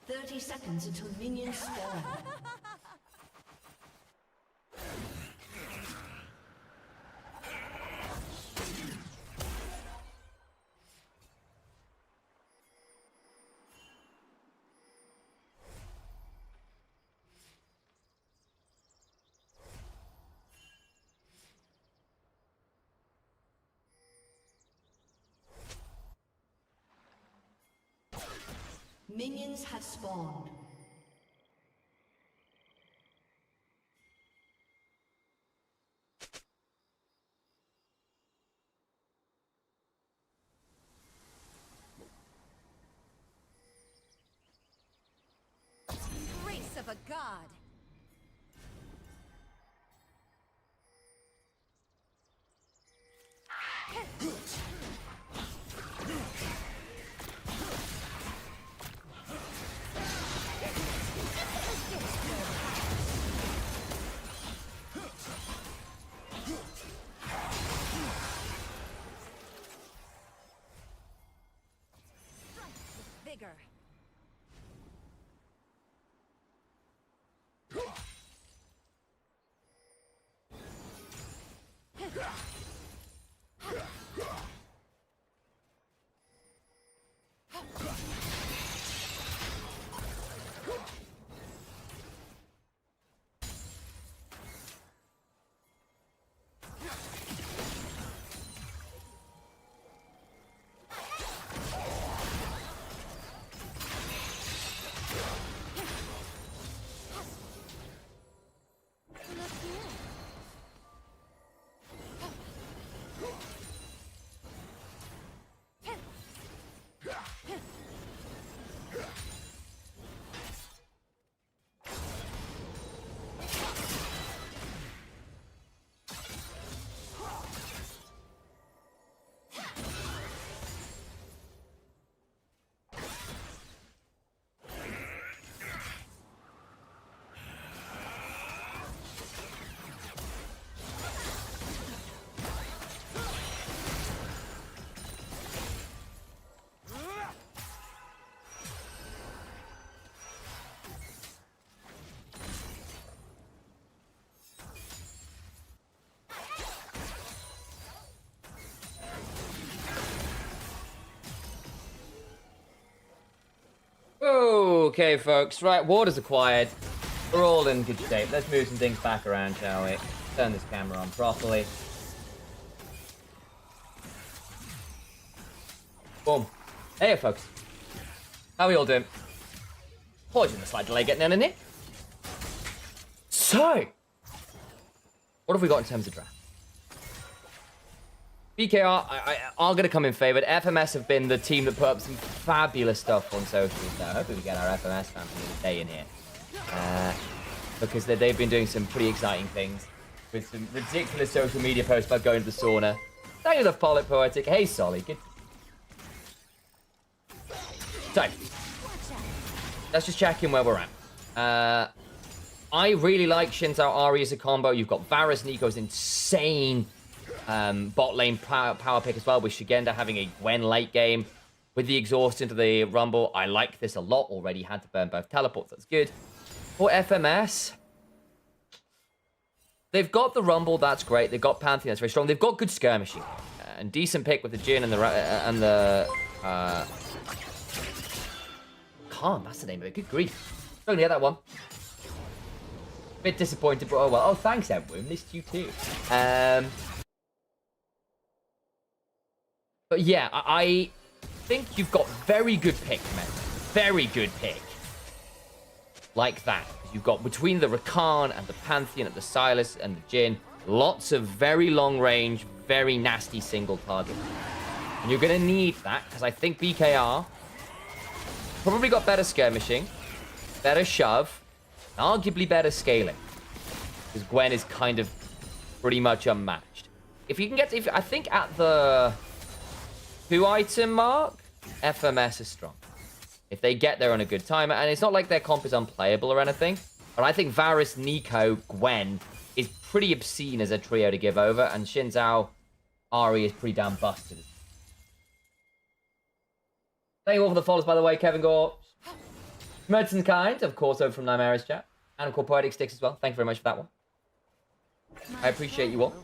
30 seconds until minions spawn. Minions have spawned. Grace of a god. Vigor. Okay, folks. Right, water's acquired. We're all in good shape. Let's move some things back around, shall we? Turn this camera on properly. Boom. Hey, folks. How are we all doing? Apologies for the slight delay getting in here. So, what have we got in terms of draft? BKR are going to come in favored. FMS have been the team that put up some fabulous stuff on socials. So hopefully we get our FMS fans today in here. Because they've been doing some pretty exciting things. With some ridiculous social media posts about going to the sauna. Thank you, the Poetic. Hey, Solly. Good. So, let's just check in where we're at. I really like Shin's Ari as a combo. You've got Varus, Nico's insane bot lane power pick as well, with Shigenda having a Gwen late game. With the exhaust into the Rumble, I like this a lot already. Had to burn both teleports, that's good. For FMS, they've got the Rumble, that's great. They've got Pantheon, that's very strong. They've got good skirmishing. And decent pick with the Jhin and the Khan, that's the name of it. Good grief. Don't get that one. Bit disappointed, but oh well. Oh, thanks, Edwin. Missed you too. But yeah, I think you've got very good pick, man. Very good pick. Like that. You've got between the Rakan and the Pantheon and the Silas and the Jhin, lots of very long range, very nasty single target. And you're going to need that, because I think BKR probably got better skirmishing, better shove, and arguably better scaling. Because Gwen is kind of pretty much unmatched. If you can get to, I think at the 2-item mark, FMS is strong. If they get there on a good timer, and it's not like their comp is unplayable or anything, but I think Varus, Nico, Gwen is pretty obscene as a trio to give over, and Shinzao, Ari is pretty damn busted. Thank you all for the follows, by the way, Kevin Gore. Medicine Kind, of course, over from Nymeris chat. And of course, Poetic Sticks as well. Thank you very much for that one. I appreciate you all.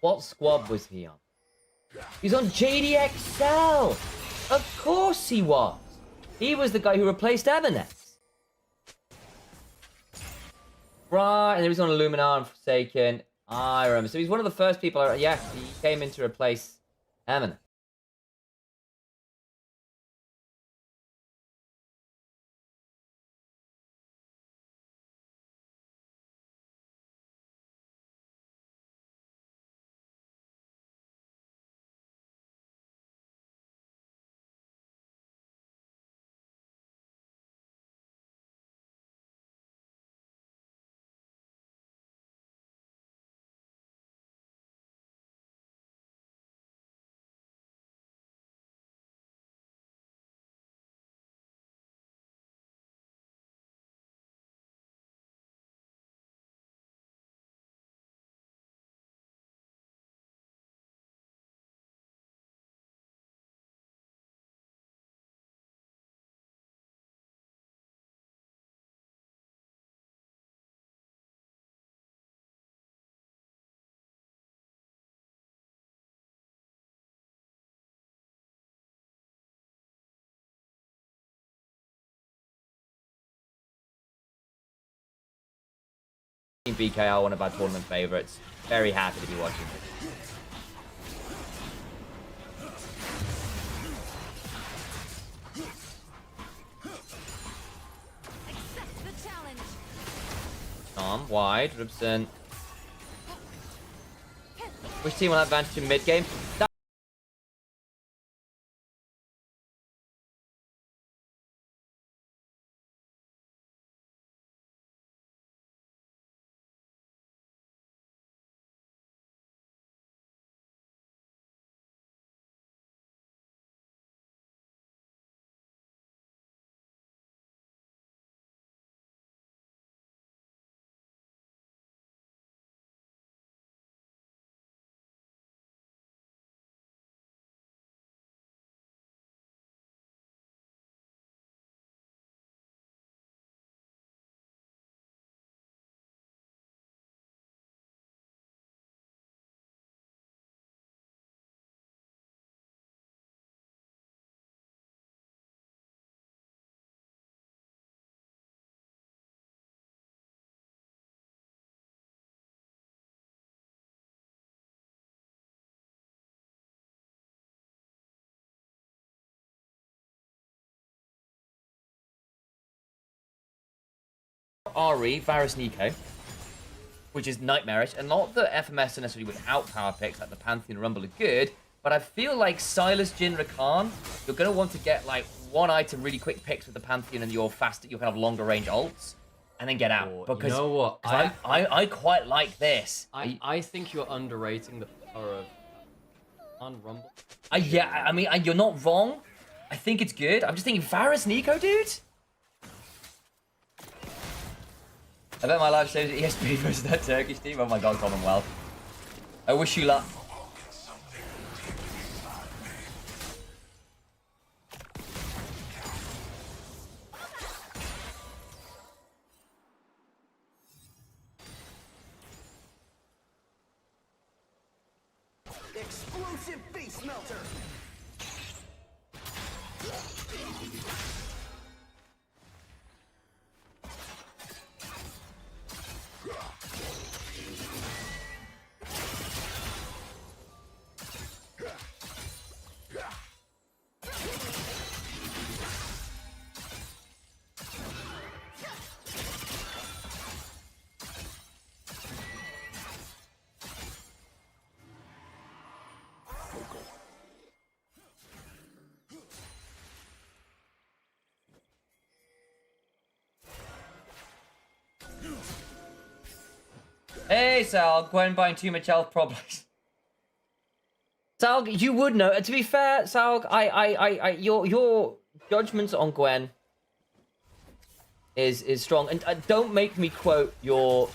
What squad was he on? He's on JDXL! Of course he was! He was the guy who replaced FMS. Right, and he was on Illuminar and Forsaken. I remember. So he's one of the first people, yeah, he came in to replace FMS. BKR, one of our tournament favorites. Very happy to be watching this. Wide, Ribson. Which team will have advantage in mid game? RE, Varus Nico, which is nightmarish, and not that FMS are necessarily without power picks, like the Pantheon and Rumble are good, but I feel like Silas, Jin, Rakan, you're going to want to get like one item really quick picks with the Pantheon and your faster, your kind of longer range ults, and then get out. Because you know what? I quite like this. I think you're underrating the power of Rumble. Yeah, I mean, you're not wrong. I think it's good. I'm just thinking Varus Nico, dude. I bet my live saves at ESP versus that Turkish team. Oh my god, Commonwealth. I wish you luck. Explosive face melter. Hey, Sal, Gwen buying too much health problems. Sal, you would know. To be fair, Sal, your judgments on Gwen is strong, and don't make me quote your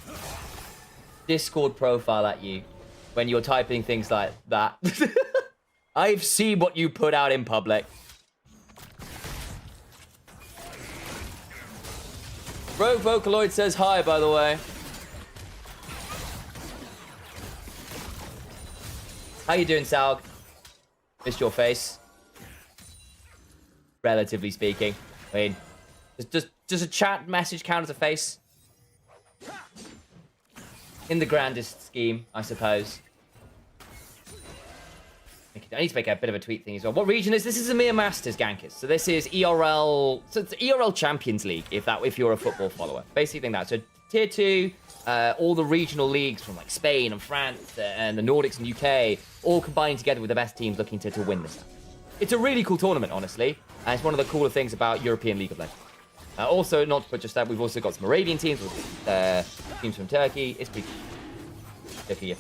Discord profile at you when you're typing things like that. I've seen what you put out in public. Rogue Vocaloid says hi, by the way. How you doing, Salg? Missed your face. Relatively speaking. I mean, does a chat message count as a face? In the grandest scheme, I suppose. I need to make a bit of a tweet thing as well. What region is this? This is EMEA Masters, Gankers. So this is ERL. So it's ERL Champions League, if you're a football follower. Basically that. So tier 2, all the regional leagues from like Spain and France and the Nordics and UK, all combining together with the best teams looking to win this. It's a really cool tournament, honestly, and it's one of the cooler things about European League of Legends. Also, not to put just that, we've also got some Arabian teams, with teams from Turkey. It's pretty cool. Turkey, yeah.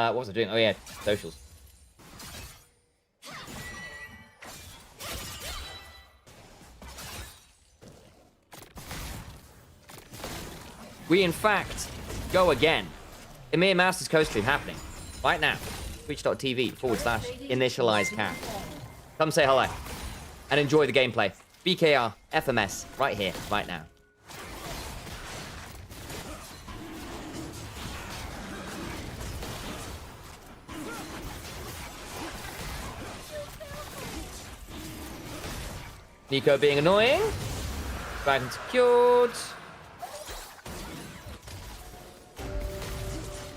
What was I doing? Oh yeah, socials. We in fact go again. EMEA Masters co-stream happening right now. Twitch.tv/Initialise camp. Come say hello and enjoy the gameplay. BKR, FMS, right here, right now. Nico being annoying. Dragon secured.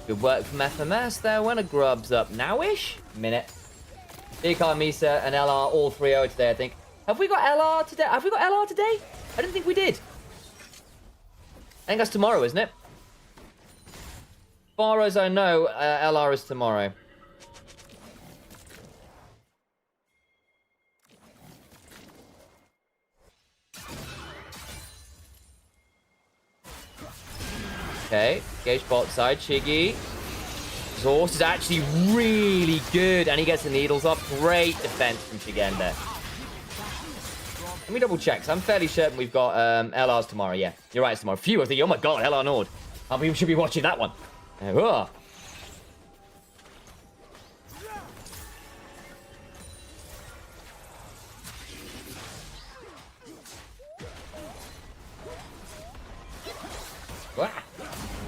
Good work from FMS there. When a grub's up now-ish. Minute. BKR, Misa, and LR all 3-0 today, I think. Have we got LR today? Have we got LR today? I didn't think we did. I think that's tomorrow, isn't it? As far as I know, LR is tomorrow. Okay, Gage bot side, Shiggy. Exhaust is actually really good, and he gets the needles up. Great defense from Shigenda. Let me double check, 'cause I'm fairly certain we've got LRs tomorrow. Yeah, you're right, it's tomorrow. Phew, I think, oh my god, LR Nord. We should be watching that one.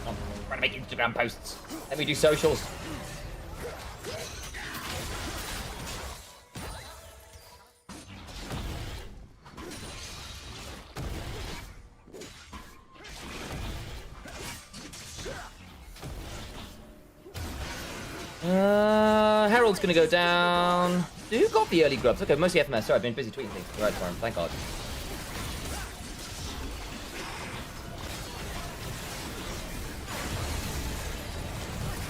I'm trying to make Instagram posts. Let me do socials. Herald's gonna go down. Who got the early grubs? Okay, mostly FMS. Sorry, I've been busy tweeting things. Right, Warren. Thank God.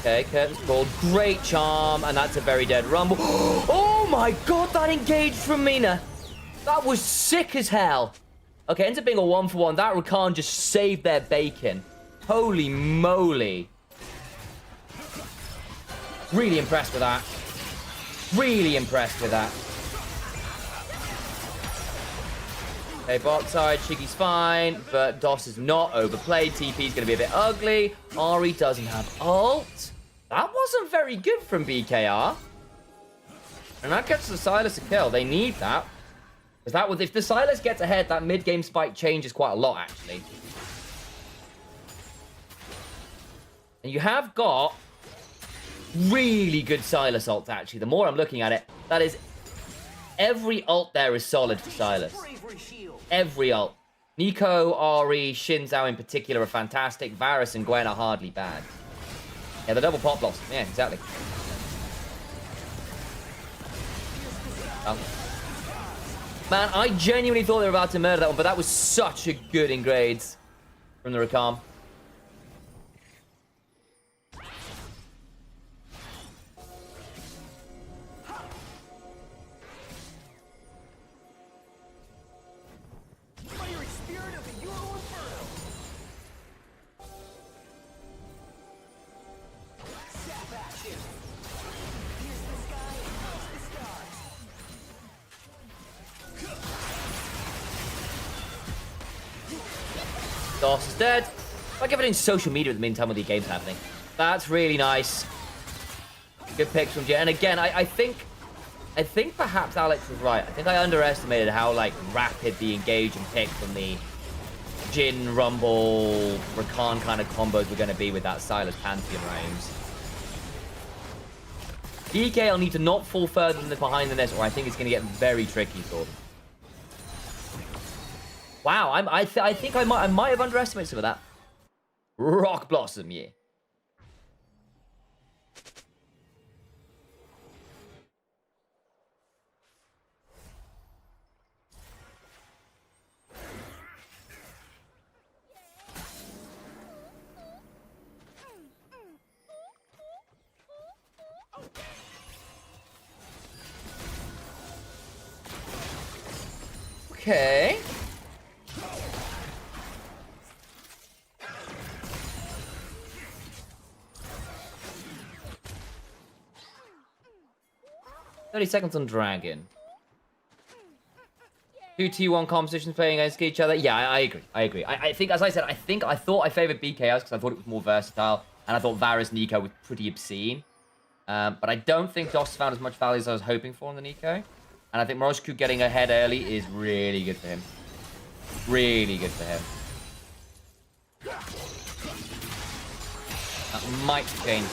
Okay, curtain's called. Great charm, and that's a very dead rumble. Oh my god, that engaged from Mina. That was sick as hell. Okay, ends up being a 1-for-1. That Rakan just saved their bacon. Holy moly. Really impressed with that. Really impressed with that. Okay, bot side, Shiggy's fine, but DOS is not overplayed. TP's going to be a bit ugly. Ari doesn't have ult. That wasn't very good from BKR. And that gets the Silas a kill. They need that. Because that was, if the Silas gets ahead, that mid-game spike changes quite a lot, actually. And you have got really good Silas ult, actually. The more I'm looking at it, that is... Every ult there is solid for Silas. Every ult. Nico, Ari, Shinzao in particular are fantastic. Varus and Gwen are hardly bad. Yeah, the double pop blossom. Yeah, exactly. Man, I genuinely thought they were about to murder that one, but that was such a good engrades from the Rakam. DOS is dead. Like everything social media at the meantime with the games happening. That's really nice. Good picks from Jin. And again, I think perhaps Alex was right. I think I underestimated how like rapid the engage and pick from the Jin, Rumble, Rakan kind of combos were going to be with that Silas Pantheon range. DK will need to not fall further than behind than this, or I think it's going to get very tricky for them. Wow, I think I might have underestimated some of that. Rock Blossom, yeah. Okay. $30 on Dragon. 2 T1 competitions playing against each other. Yeah, I agree. I think, as I said, I thought I favored BKS because I thought it was more versatile. And I thought Varus Nico was pretty obscene. But I don't think DOS found as much value as I was hoping for in the Nico. And I think Moroshku getting ahead early is really good for him. Really good for him. That might change.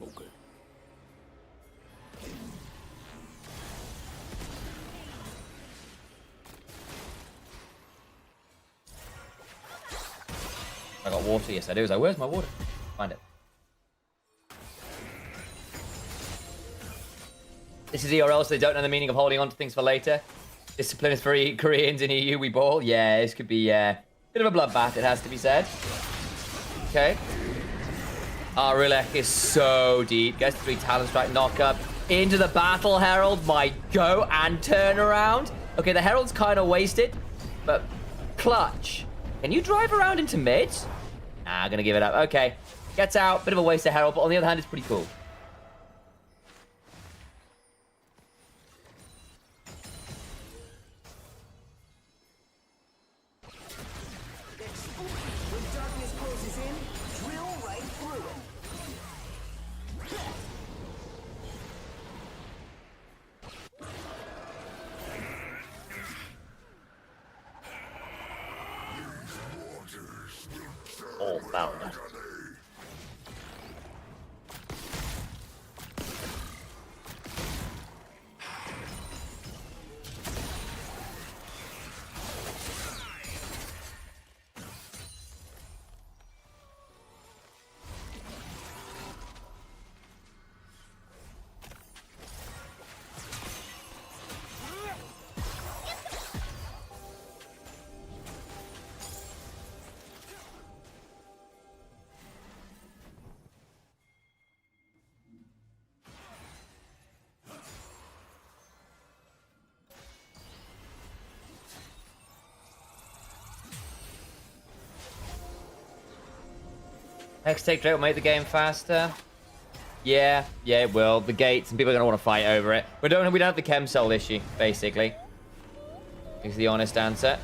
Okay. I got water. Yes, I do. Where's my water? Find it. This is ERL, so they don't know the meaning of holding on to things for later. Discipline is for Koreans in EU, we ball. Yeah, this could be a bit of a bloodbath, it has to be said. Okay. Rilek is so deep. Gets 3 Talon Strike knock-up. Into the Battle Herald. My go and turn around. Okay, the Herald's kind of wasted, but clutch. Can you drive around into mid? Nah, gonna give it up. Okay. Gets out. Bit of a waste of Herald, but on the other hand, it's pretty cool. All found. Hextech Drake will make the game faster. Yeah, it will. The gates, and people are going to want to fight over it. We don't have the chem cell issue, basically. Is the honest answer.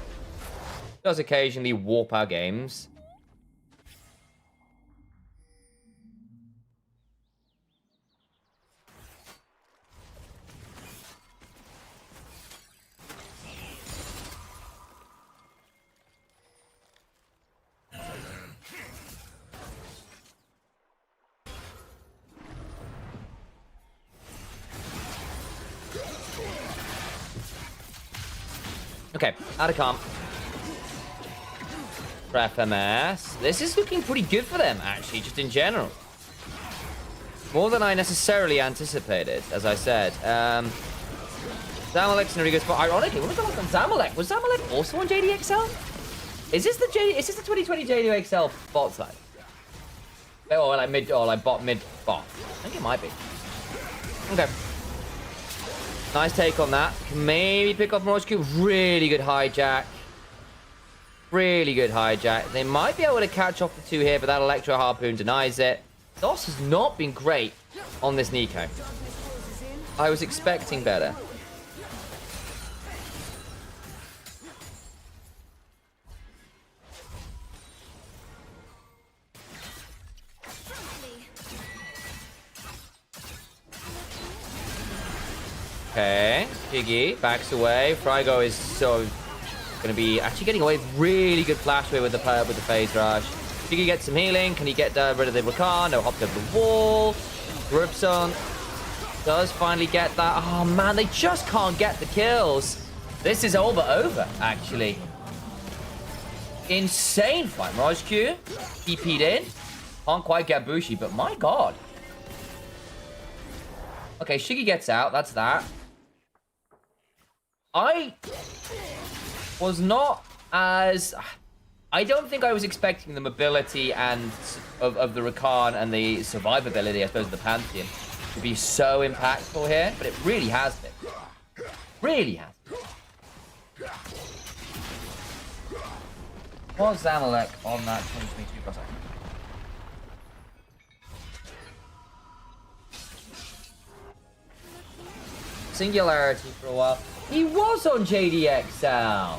It does occasionally warp our games. Okay, out of comp. For FMS. This is looking pretty good for them, actually, just in general. More than I necessarily anticipated, as I said. Zamalek's in a really good spot. Ironically, when was the last time Zamalek? Was Zamalek also on JDXL? Is this the 2020 JDXL bot side? Or like mid, or like bot mid bot? I think it might be. Okay. Nice take on that. Can maybe pick off Morosku. Really good hijack. Really good hijack. They might be able to catch off the two here, but that Electro Harpoon denies it. DOS has not been great on this Nico. I was expecting better. Okay, Piggy backs away. Frygo is so going to be actually getting away with really good flash here with the phase rush. Piggy gets some healing. Can he get rid of the Rakan? No, hopped over the wall. Gripson does finally get that. Oh man, they just can't get the kills. This is over, actually. Insane fight. Mirage Q, TP'd in. Can't quite get Bushi, but my god. Okay, Shiggy gets out. That's that. I was not as... I don't think I was expecting the mobility and of the Rakan and the survivability, I suppose, of the Pantheon to be so impactful here, but it really has been. Really has been. Was Zamalek on that 2022 cross? Singularity for a while. He was on JDXL.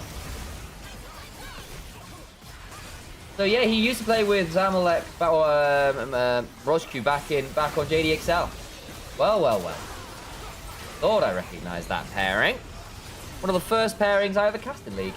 So yeah, he used to play with Zamalek, Roscu back on JDXL. Well. Thought I recognised that pairing. One of the first pairings I ever cast in League.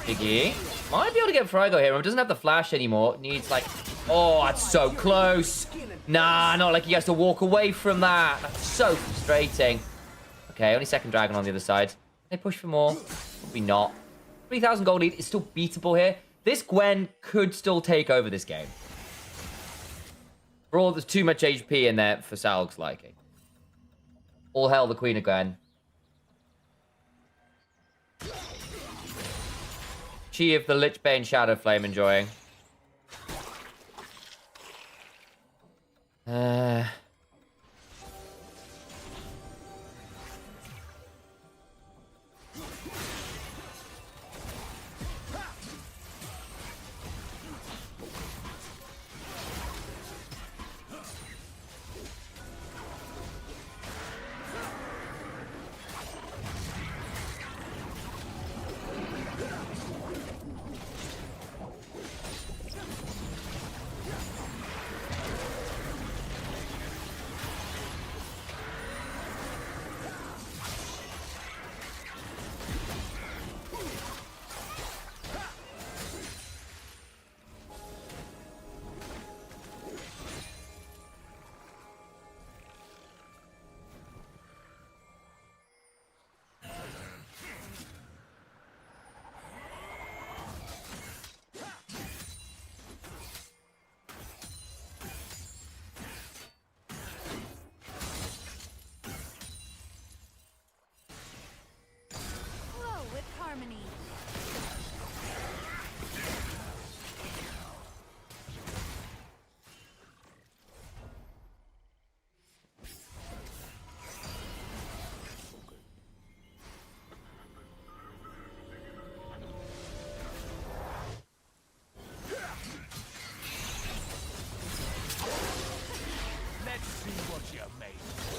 Biggie. Might be able to get Frygo here. It doesn't have the flash anymore. Needs like... Oh, that's so close. Nah, not like he has to walk away from that. That's so frustrating. Okay, only second dragon on the other side. They push for more. Probably not. 3,000 gold lead is still beatable here. This Gwen could still take over this game. For all, there's too much HP in there for Salg's liking. All hail the Queen of Gwen. Chi of the Lichbane Shadow Flame enjoying.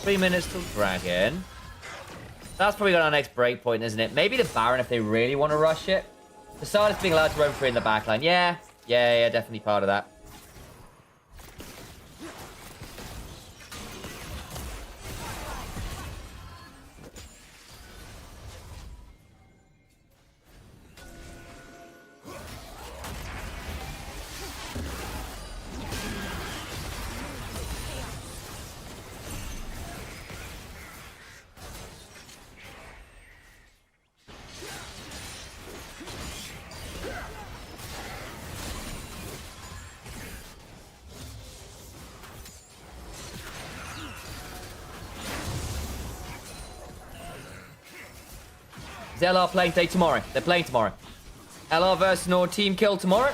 3 minutes till Dragon. That's probably got our next break point, isn't it? Maybe the Baron if they really want to rush it. The Silas being allowed to roam free in the backline. Yeah, definitely part of that. Is LR playing today tomorrow? They're playing tomorrow. LR versus Nord team kill tomorrow.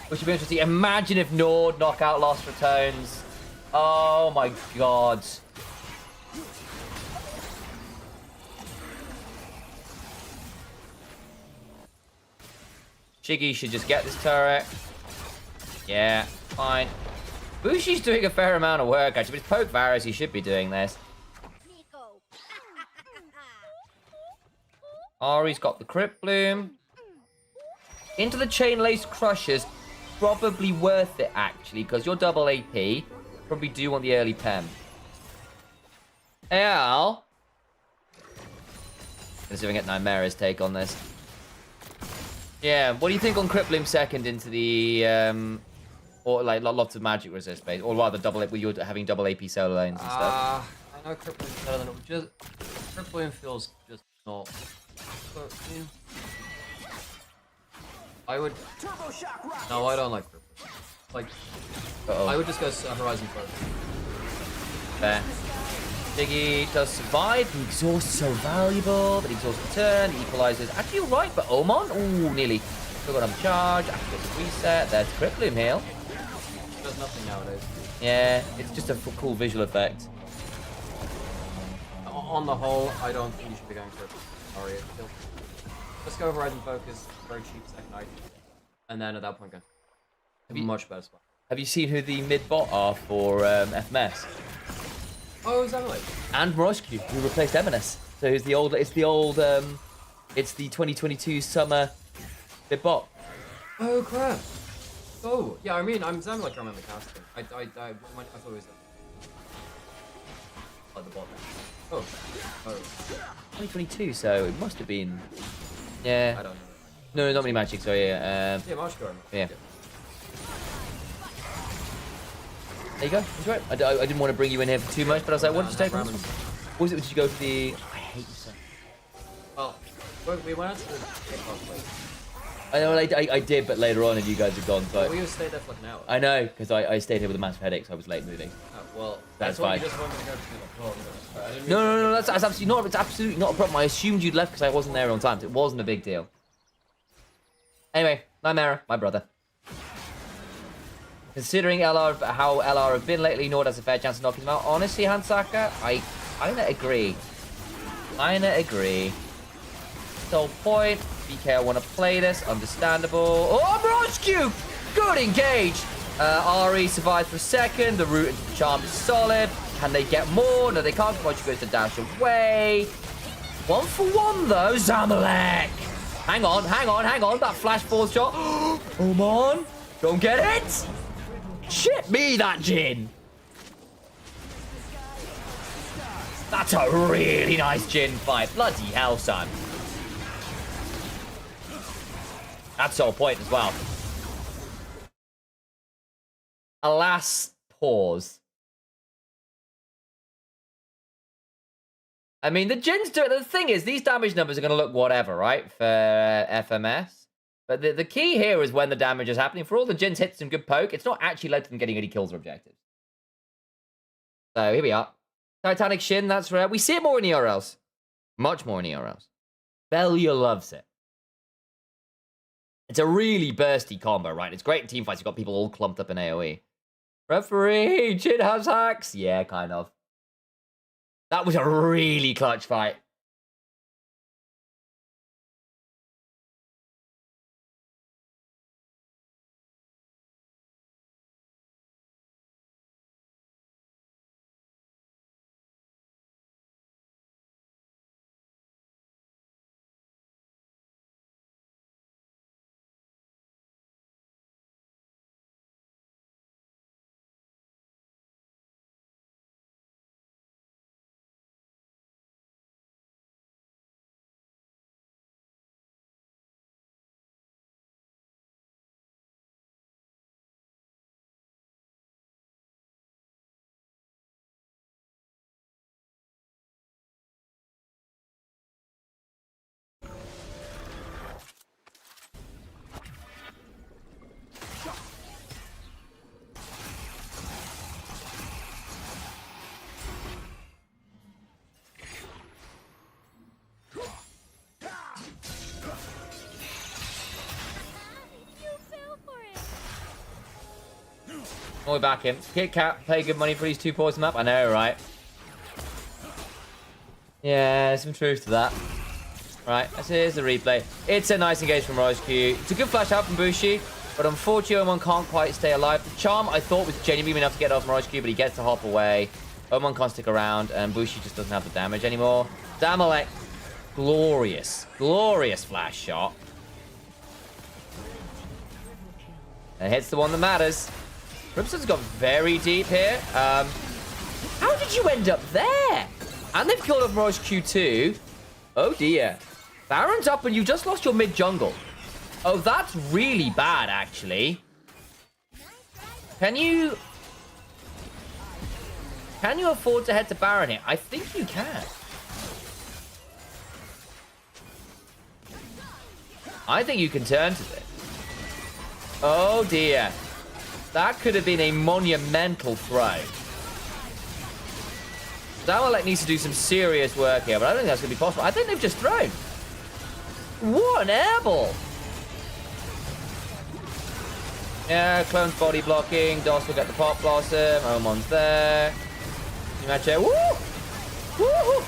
Which would be interesting. Imagine if Nord knockout lost returns. Oh my god. Shiggy should just get this turret. Yeah, fine. Bushi's doing a fair amount of work actually, but it's Poke Varus, he should be doing this. Ari's got the Crypt Bloom. Into the Chain Lace Crushers. Probably worth it, actually, because you're double AP. Probably do want the early Pem. Al. Let's see if I can get Nymera's take on this. Yeah, what do you think on Crypt Bloom second into the... or, like, lots of magic resist base? Or rather, double with you having double AP solo lanes and stuff? I know Crypt Bloom's better than it. Just Crypt Bloom feels just not... I would... No, I don't like Crypt Bloom. Like, I would just go Horizon first. Fair. Diggy does survive. The exhaust is so valuable. But the exhaust return, the equalizers. Actually, you're right, but Oman? Ooh, nearly. Still got another charge. After this reset, there's Crypt Bloom heal. Does nothing nowadays. Yeah, it's just a cool visual effect. On the whole, I don't think you should be going for Aria kill. Let's go Horizon Focus, very cheap second item. And then at that point, go. Much better spot. Have you seen who the mid bot are for FMS? Oh, is that right? And Moroscu, who replaced Eminus. So it's the 2022 summer mid bot. Oh crap! Oh yeah, I mean, I'm sounding like I'm in the casting. I thought it was like the bot. Oh. 2022, so it must have been. Yeah. I don't know. No, not many magic. So yeah. Yeah, Marshgar. Yeah. There you go. That's right. I didn't want to bring you in here for too much, but I was like, what did you take? What was it? Did you go for the? I hate you so. Well, we went out to the kickoff place. I know I did, but later on, and you guys had gone. So We stayed there for like an hour. I know because I stayed here with a massive headache, so I was late moving. Oh, well, That's why fine. you just wanted to go to the club. No, that's absolutely not. It's absolutely not a problem. I assumed you'd left because I wasn't there on time. So it wasn't a big deal. Anyway, Nymera, my brother. Considering how LR have been lately, Nord has a fair chance of knocking them out. Honestly, Hansaka, I kinda agree. So point. BKR want to play this. Understandable. Oh, Moroscu! Good engage. Ari survives for a second. The route into the charm is solid. Can they get more? No, they can't. Moroscu goes to dash away. 1 for 1 though. Zamalek. Hang on. That flash force shot. Come on. Don't get it. Shit me, that Jin. That's a really nice Jin fight. Bloody hell, son. That's all point as well. Alas, pause. I mean, the Jin's doing... The thing is, these damage numbers are going to look whatever, right? For FMS. But the key here is when the damage is happening. For all the Jin's hit some good poke, it's not actually led to them getting any kills or objectives. So, here we are. Titanic Shin, that's rare. We see it more in ERLs. Much more in ERLs. Belia loves it. It's a really bursty combo, right? It's great in teamfights. You've got people all clumped up in AoE. Referee, Jin has hacks. Yeah, kind of. That was a really clutch fight. Oh, we back him. Kit Kat, pay good money for these 2 poison map. I know, right? Yeah, some truth to that. Right, so here's the replay. It's a nice engage from Q. It's a good flash out from Bushi, but unfortunately, Oman can't quite stay alive. The charm, I thought, was genuinely enough to get off Q, but he gets to hop away. Oman can't stick around, and Bushi just doesn't have the damage anymore. Damalek, glorious, glorious flash shot. And hits the one that matters. Ribson's got very deep here. How did you end up there? And they've killed off Mirage Q2. Oh dear. Baron's up and you just lost your mid jungle. Oh, that's really bad, actually. Can you afford to head to Baron here? I think you can. I think you can turn to this. Oh dear. That could have been a monumental throw. Damalek needs to do some serious work here, but I don't think that's going to be possible. I think they've just thrown. What an airball. Yeah, Clone's body blocking. Doss will get the pop blossom. Omon's there. You match it. Woo! Woo!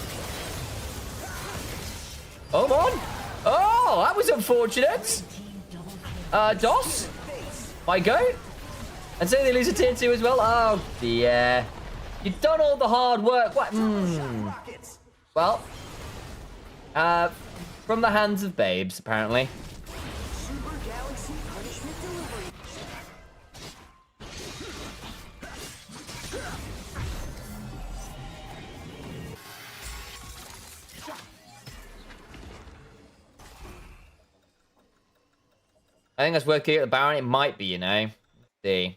Omon! Oh, that was unfortunate. Doss? My goat? And say they lose a tier 2 as well? Oh, dear. You've done all the hard work. What? Well, from the hands of babes, apparently. I think that's worth kicking at the Baron. It might be, you know. Let's see.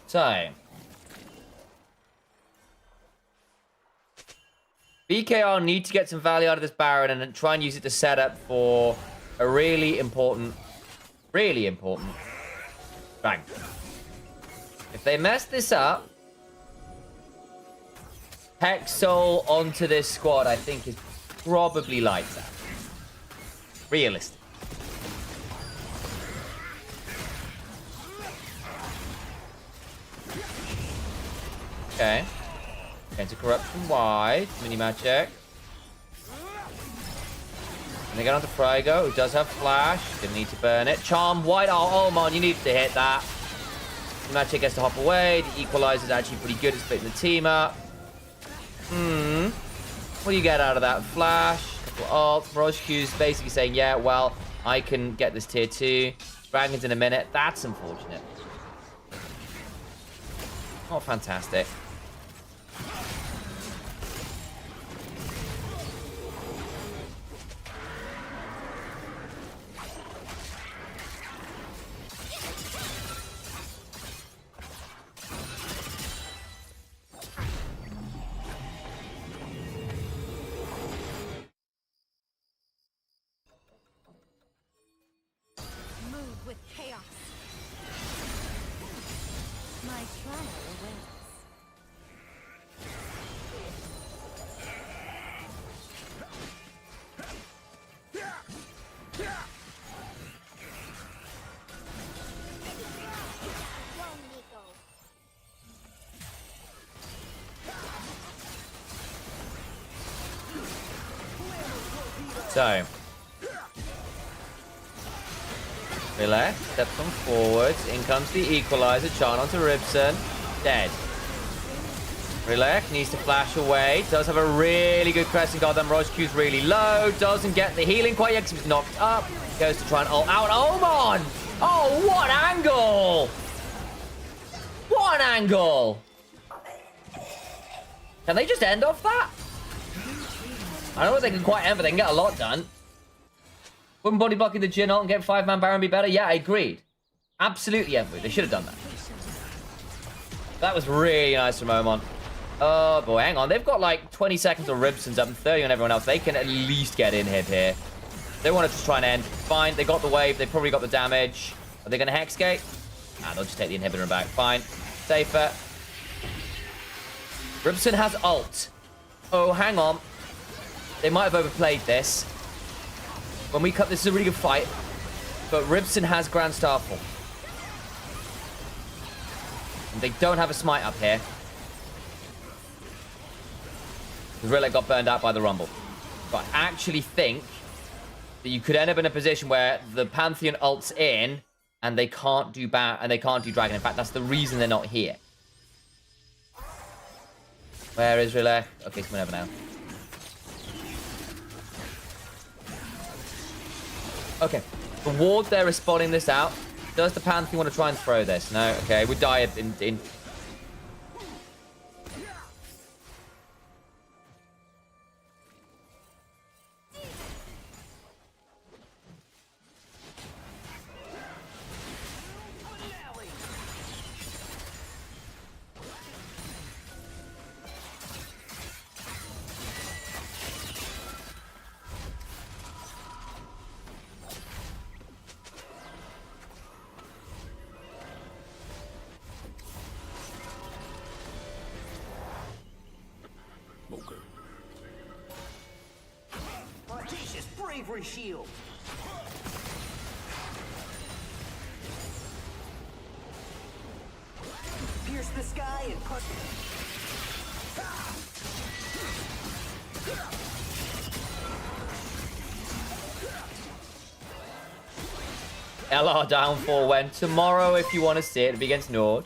So, BKR need to get some value out of this Baron and then try and use it to set up for a really important bang. If they mess this up, Hex Soul onto this squad, I think, is probably lights out. Realistic. Okay. Into corruption wide. Mini magic. And they get onto Frigo, who does have flash. Didn't need to burn it. Charm wide. Oh, man, you need to hit that. Magic gets to hop away. The equalizer is actually pretty good at splitting the team up. What do you get out of that? Flash. Ult. Mirage Q's basically saying, yeah, well, I can get this tier 2. Dragons in a minute. That's unfortunate. Oh, fantastic. With chaos. My trauma awaits. So, relax, steps on forwards. In comes the equalizer. Charn onto Ribson. Dead. Relax, needs to flash away. Does have a really good crescent guard. Then Mirage Q's really low. Doesn't get the healing quite yet because he's knocked up. Goes to try and ult out. Oman! Oh, what angle! What an angle! Can they just end off that? I don't know if they can quite end, but they can get a lot done. Wouldn't body blocking the Jin ult and get 5-man Baron be better? Yeah, I agreed. Absolutely, Emily. They should have done that. That was really nice from Oman. Oh, boy, hang on. They've got like 20 seconds of Ribson's up and 30 on everyone else. They can at least get in hit here. They want to just try and end. Fine, they got the wave. They probably got the damage. Are they going to Hex Gate? Nah, they'll just take the inhibitor back. Fine. Safer. Ribson has ult. Oh, hang on. They might have overplayed this. When we cut, this is a really good fight. But Ribson has Grand Starfall. And they don't have a smite up here. Rillet got burned out by the Rumble. But I actually think that you could end up in a position where the Pantheon ults in and they can't do Dragon. In fact, that's the reason they're not here. Where is Rillet? Okay, it's whenever now. Okay. The ward there is spotting this out. Does the Pantheon want to try and throw this? No? Okay, we die in... Okay. Audacious bravery shield. Pierce the sky and put. LR down for when tomorrow, if you want to see it, it'll be against Nord.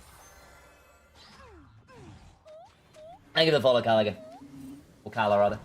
Thank you for the follow, Callaghan. Or Calla, rather.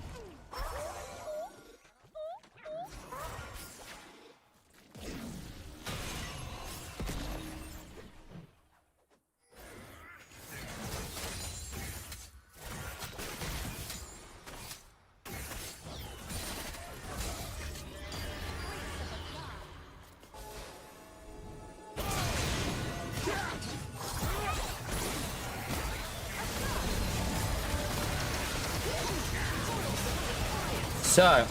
So,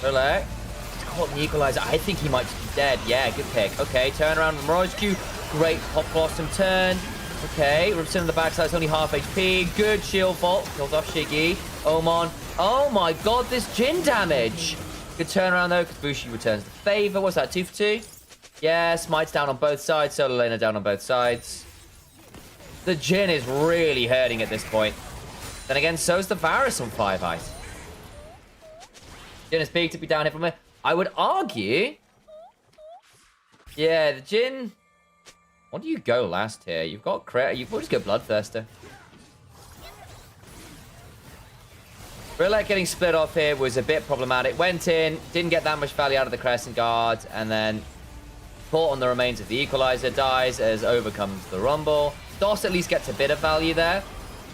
Rillet. He's caught the equalizer. I think he might just be dead. Yeah, good pick. Okay, turn around from Mirage Q. Great Pop Blossom turn. Okay, Ribson on the backside is only half HP. Good shield vault. Kills off Shiggy. Oman. Oh my god, this Jhin damage. Good turnaround though, because Bushi returns the favor. What's that, 2 for 2? Yeah, Smite's down on both sides. Solo Lena down on both sides. The Jhin is really hurting at this point. Then again, so's the Varus on 5 Ice. Jhin is big to be down here from it. I would argue... Yeah, the Jhin... What do you go last here? You've got crit. You can just go Bloodthirster. Rillet getting split off here was a bit problematic. Went in, didn't get that much value out of the Crescent Guard, and then caught on the remains of the Equalizer, dies as overcomes the Rumble. DOS at least gets a bit of value there.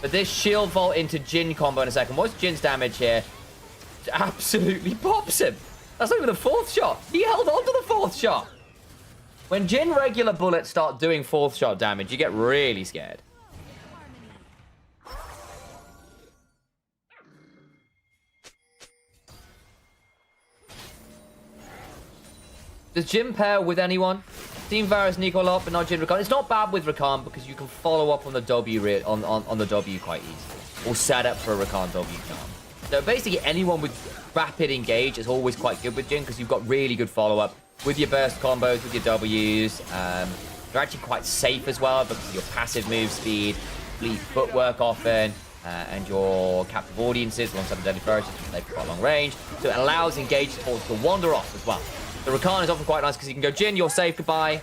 But this Shield Vault into Jhin combo in a second. What's Jin's damage here? Absolutely pops him. That's not even the 4th shot. He held on to the 4th shot. When Jhin regular bullets start doing 4th shot damage, you get really scared. Does Jhin pair with anyone? Team Varus and Equal up, but not Jhin Rakan. It's not bad with Rakan because you can follow up on the W on the W quite easily. Or set up for a Rakan W charm. So basically anyone with rapid engage is always quite good with Jhin because you've got really good follow-up with your burst combos, with your Ws. They're actually quite safe as well because of your passive move speed, bleed footwork often, and your captive audiences alongside the deadly ferocious, they have quite long range. So it allows engaged supports to wander off as well. The Rakan is often quite nice because you can go, Jhin, you're safe, goodbye.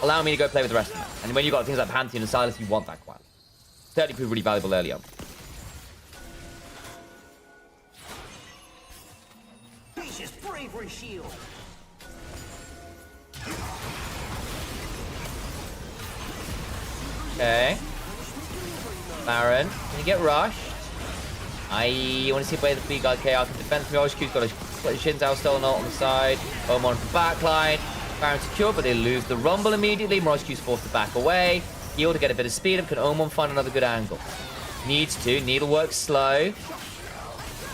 Allow me to go play with the rest of them. And when you've got things like Pantheon and Silas, you want that quite. Certainly proved really valuable early on. Bravery shield. Okay. Baron, can you get rushed? I want to see where the BKR can defend from Mirage Q's got a Shinzao stolen ult on the side. Oman from backline. Baron secure, but they lose the Rumble immediately. Mirage Q's forced to back away. Heal to get a bit of speed up. Can Oman find another good angle? Needs to. Needlework slow.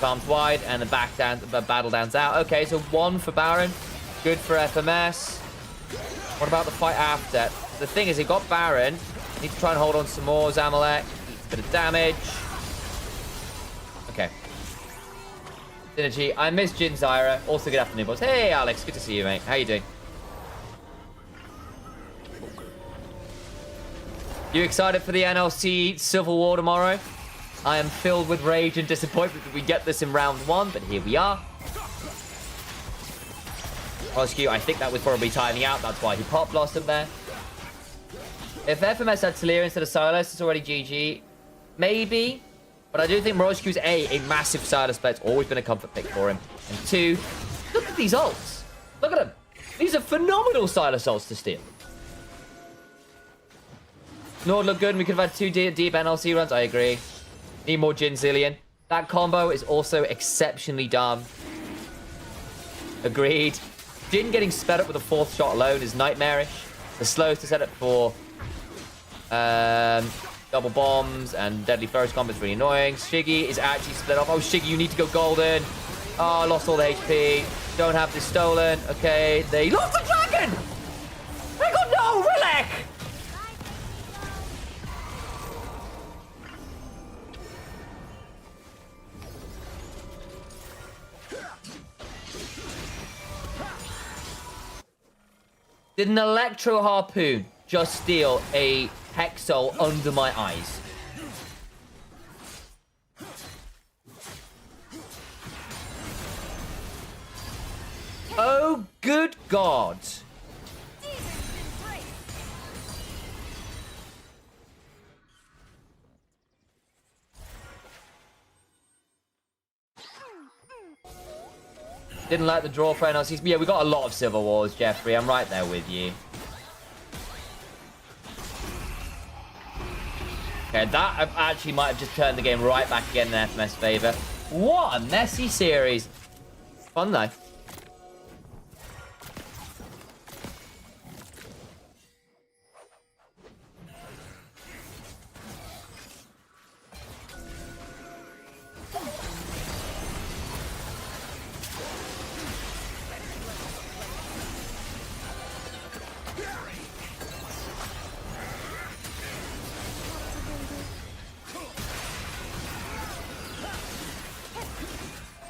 Palms wide, and the battle downs out. Okay, so 1 for Baron. Good for FMS. What about the fight after? The thing is, he got Baron. Need to try and hold on some more. Zamalek. Eats a bit of damage. Okay. Synergy. I miss Jin Zyra. Also, good afternoon, boys. Hey, Alex. Good to see you, mate. How you doing? You excited for the NLC Civil War tomorrow? I am filled with rage and disappointment that we get this in round 1, but here we are. Rescue, I think that was probably timing out. That's why he pop blossomed there. If FMS had Talia instead of Silas, it's already GG. Maybe. But I do think Morosku's a massive Silas play. It's always been a comfort pick for him. And 2, look at these ults. Look at them. These are phenomenal Silas ults to steal. Nord looked good and we could have had 2 deep NLC runs. I agree. Need more Jin Zillion. That combo is also exceptionally dumb. Agreed. Jin getting sped up with a 4th shot alone is nightmarish. The slowest to set up for double bombs and deadly first combo is really annoying. Shiggy is actually split off. Oh, Shiggy, you need to go golden. Oh, I lost all the HP. Don't have this stolen. Okay, they lost the dragon! They got no relic! Did an Electro Harpoon just steal a Hexol under my eyes? Oh, good God. Didn't like the draw for NLCs. But yeah, we got a lot of Civil Wars, Jeffrey. I'm right there with you. Okay, that actually might have just turned the game right back again in FMS favor. What a messy series. Fun, though.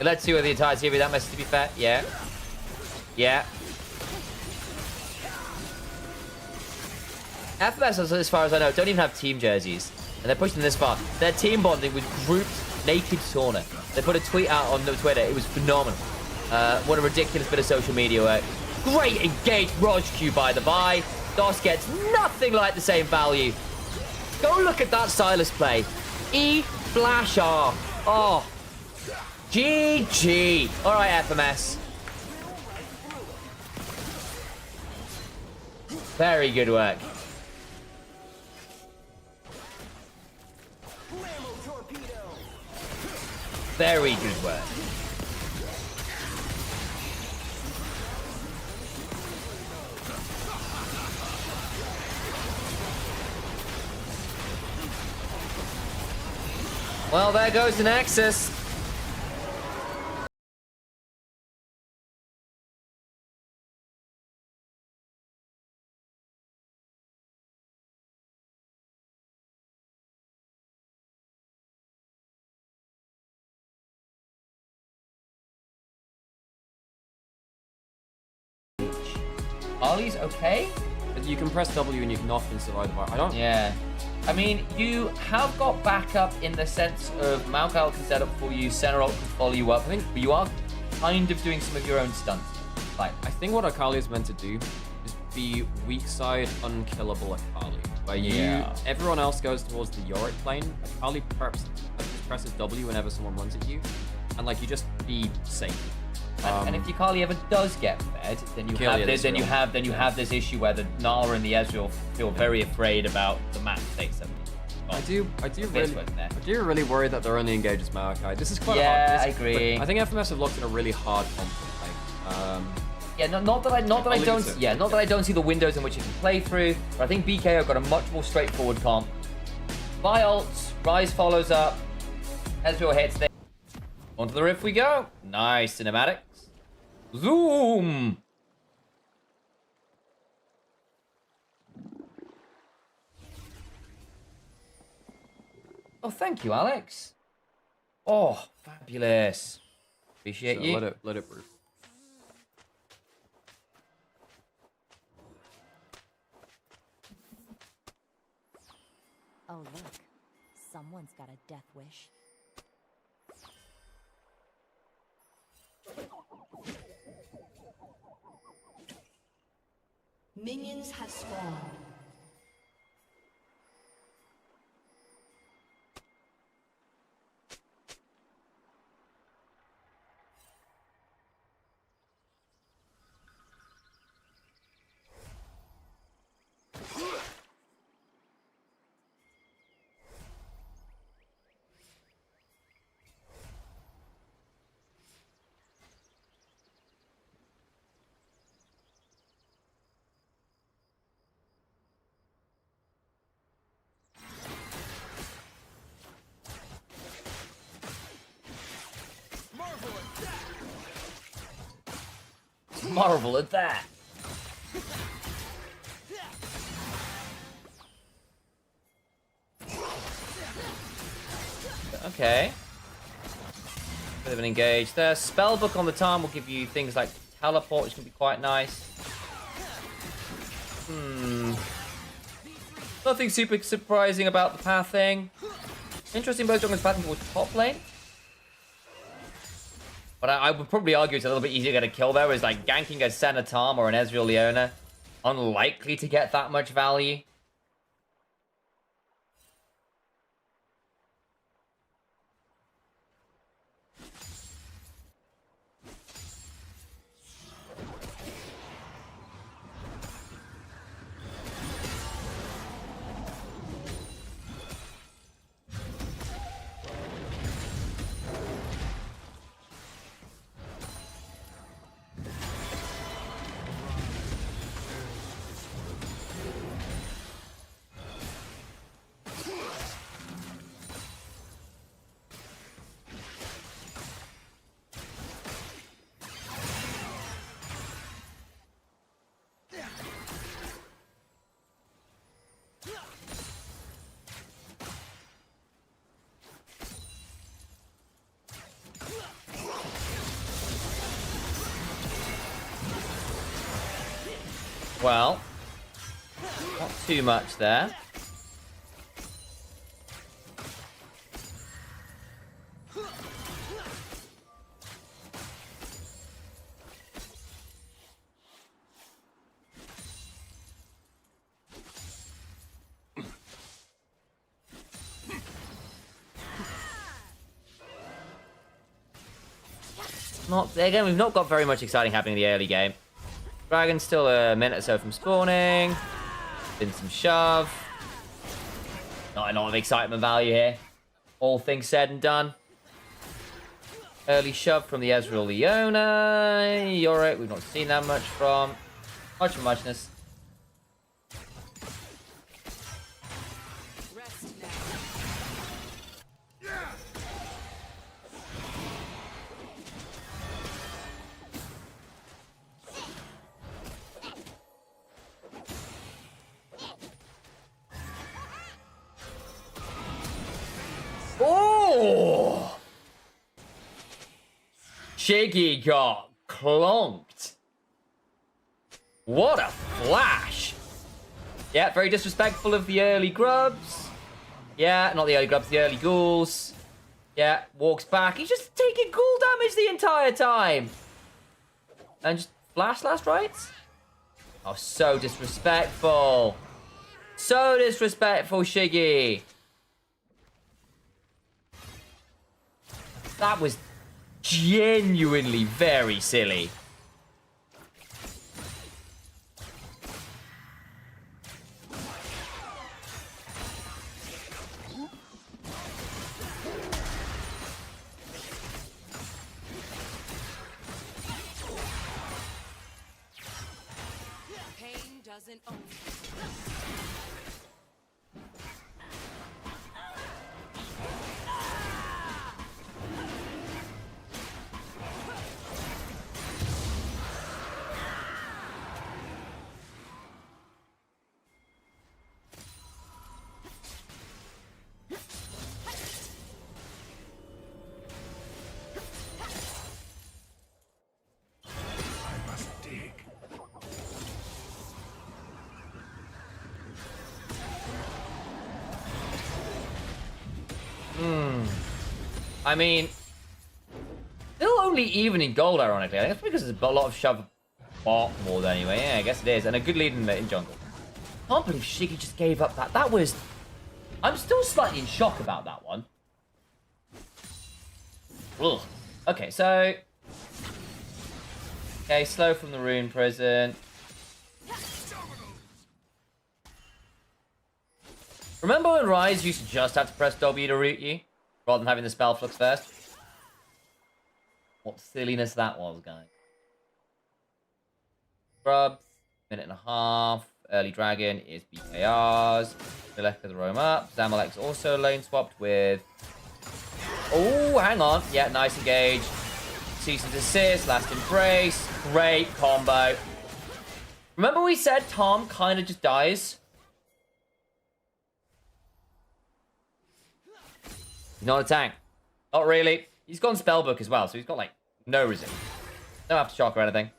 Let's see where the entire series that message to be fair. Yeah. Yeah. FMS, as far as I know, don't even have team jerseys. And they're pushing this far. Their team bonding with grouped naked sauna. They put a tweet out on Twitter. It was phenomenal. What a ridiculous bit of social media work. Great engaged Roj Q, by the by. DOS gets nothing like the same value. Go look at that Silas play. E flash R. Oh. GG. All right, FMS. Very good work. Very good work. Well, there goes the Nexus. Ollie's okay? You can press W and you can often survive the fire. I don't... Yeah. I mean, you have got backup in the sense of Malcal can set up for you, Senna can follow you up. I think you are kind of doing some of your own stunts. Like, I think what Akali is meant to do is be weak side unkillable Akali. Where everyone else goes towards the Yorick lane. Akali just presses W whenever someone runs at you. And like, you just be safe. And if your Kali ever does get fed, then you have this issue where the Nala and the Ezreal feel very afraid about the match stakes. I do really worry that they're only engaged as Maokai. This is quite hard. I agree. I think FMS have looked at a really hard comp. Not that I don't see the windows in which you can play through, but I think BKR got a much more straightforward comp. Buy ults, Rise follows up. Ezreal hits there. Onto the rift we go. Nice cinematics. Zoom! Oh, thank you, Alex. Oh, fabulous. Appreciate So you. let it brew. Oh, look. Someone's got a death wish. Minions have spawned. Marvel at that. Okay. Bit of an engage there. Spellbook on the time will give you things like teleport, which can be quite nice. Nothing super surprising about the pathing. Interesting, both jungles pathing towards top lane. But I would probably argue it's a little bit easier to get a kill there, whereas like ganking a Senatom or an Ezreal Leona, unlikely to get that much value. Well, not too much there. Again, we've not got very much exciting happening in the early game. Dragon's still a minute or so from spawning. Been some shove. Not a lot of excitement value here. All things said and done. Early shove from the Ezreal Leona. Yorick, we've not seen that much from. Muchness. Oh! Shiggy got clonked. What a flash! Yeah, very disrespectful of the early grubs. Yeah, not the early grubs, the early ghouls. Yeah, walks back. He's just taking ghoul damage the entire time. And just flash last rights? Oh, so disrespectful. So disrespectful, Shiggy. That was genuinely very silly. Pain doesn't own I mean, still only even in gold, ironically. I think that's because there's a lot of shove bot more than anyway. Yeah, I guess it is. And a good lead in jungle. Can't believe Shiggy just gave up that. That was... I'm still slightly in shock about that one. Ugh. Okay, so... Okay, slow from the rune prison. Remember when Ryze used to just have to press W to root you? Rather than having the spell flux first? What silliness that was, guys. Scrubs, minute and a half. Early Dragon is BKR's. Lilek with the roam up. Zamalek's also lane swapped with... Oh, hang on. Yeah, nice engage. Cease and desist, last embrace. Great combo. Remember we said Tom kind of just dies? He's not a tank. Not really. He's gone spellbook as well, so he's got, like, no resist. No aftershock or anything.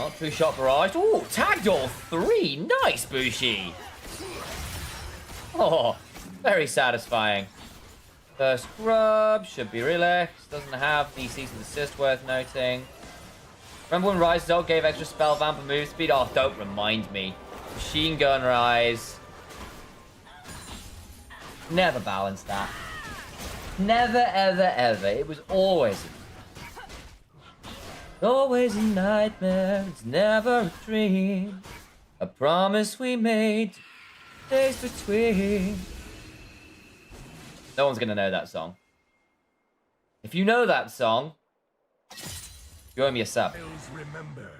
Oh, two-shot barrage. Oh, tagged all three. Nice, Bushi. Oh, very satisfying. First scrub. Should be relaxed. Doesn't have the cease and desist worth noting. Remember when Ryze Dog gave extra spell vamp and move speed? Oh, don't remind me. Machine gun Ryze. Never balanced that. Never, ever, ever. It was always a nightmare. It's never a dream. A promise we made. Days between. No one's gonna know that song. If you know that song, you owe me a sub. Remember.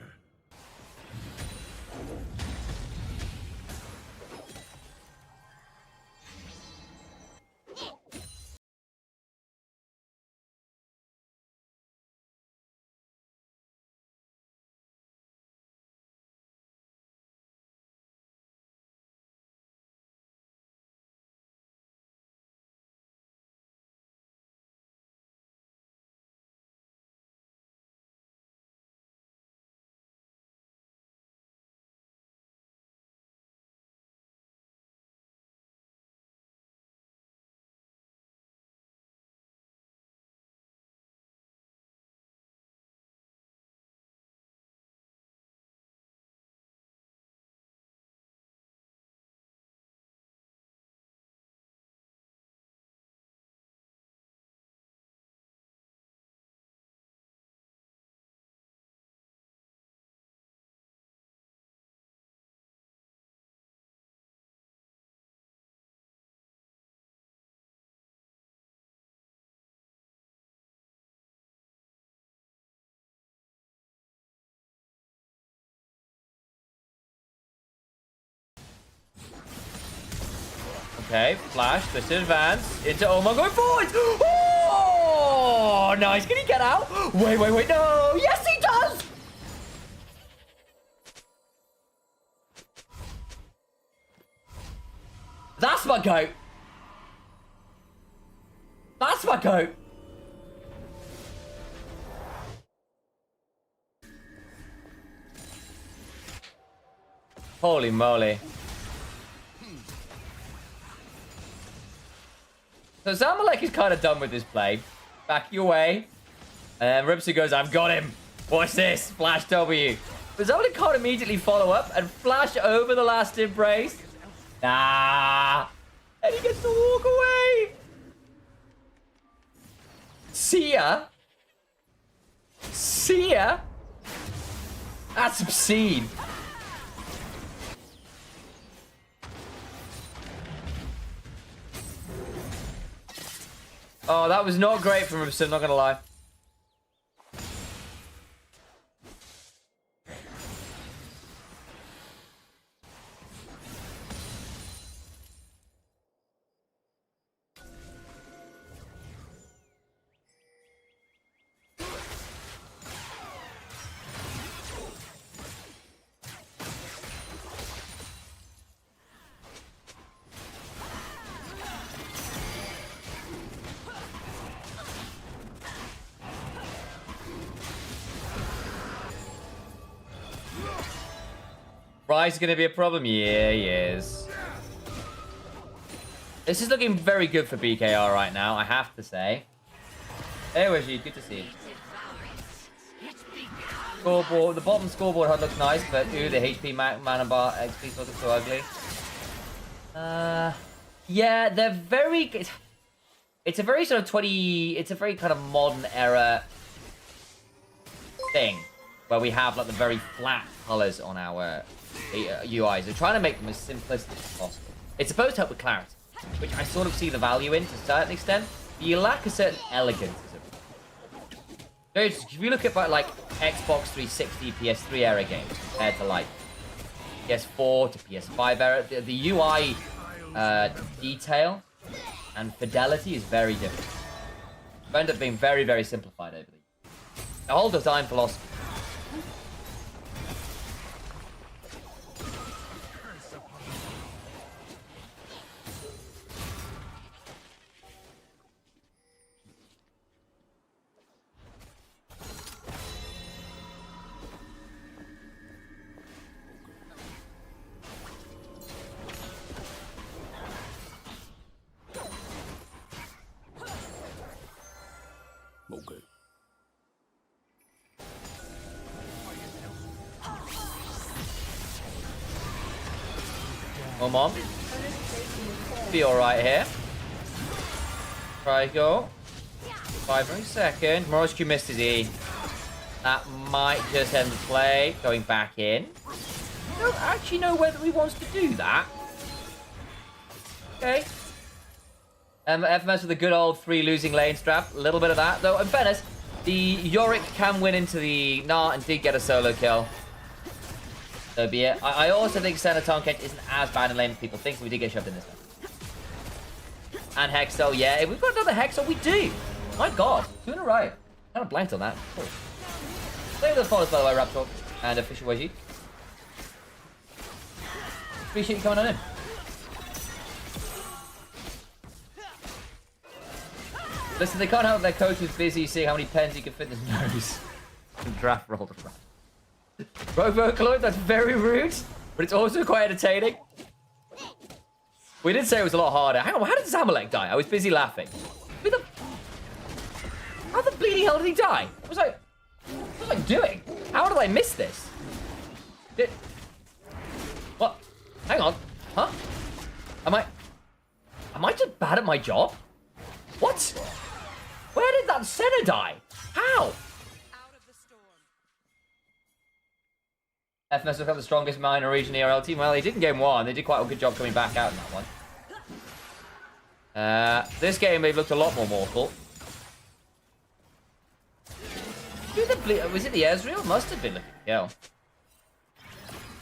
Okay, flash, twisted advance, into Oma going forward! Oh, nice, can he get out? Wait, no! Yes, he does! That's my goat! That's my goat! Holy moly. So Zamalek is kind of done with this play. Back your way. And Ripsy goes, I've got him. Watch this. Flash W. But somebody can't immediately follow up and flash over the last embrace. Nah. And he gets to walk away. See ya. See ya. That's obscene. Oh, that was not great from him, not gonna lie. Rise is going to be a problem? Yeah, he is. This is looking very good for BKR right now, I have to say. Hey, Wajid, good to see you. Scoreboard, the bottom scoreboard HUD looks nice, but ooh, the HP mana bar XP looks so ugly. Yeah, they're very... It's a very sort of it's a very kind of modern era thing, where we have like the very flat colors on our UIs. They're trying to make them as simplistic as possible. It's supposed to help with clarity, which I sort of see the value in to a certain extent, but you lack a certain elegance. If you look at like Xbox 360, PS3 era games compared to like PS4 to PS5 era, the UI detail and fidelity is very different. It ended up being very, very simplified over the years. The whole design philosophy. Okay. Come on. Be alright here. Try go. 5 more seconds. Moroscu missed his E. That might just end the play. Going back in. I don't actually know whether he wants to do that. Okay. FMS with a good old 3 losing lane strap. A little bit of that, though. In fairness, the Yorick can win into the Gnar and did get a solo kill. So be it. I also think Senna Tonket isn't as bad in lane as people think, so we did get shoved in this one. And Hexel, yeah. If we've got another Hexel, we do. My god. 2 in a row. Kind of blanked on that. Cool. Thank you for the follows, by the way, Raptor. And Official Wajid. Appreciate you coming on in. Listen, they can't help their coach was busy seeing how many pens he can fit in his nose. And draft rolled around. Rogue Vocaloid, that's very rude, but it's also quite entertaining. We did say it was a lot harder. Hang on, how did Zamalek die? I was busy laughing. How the bleeding hell did he die? What was I doing? How did I miss this? What? Hang on. Huh? Am I just bad at my job? What? Where did that Senna die? How? Out of the storm. FMS have got the strongest minor region ERL team. Well, they did in game 1. They did quite a good job coming back out in that one. This game, they've looked a lot more mortal. Was it the Ezreal? Must have been looking to kill.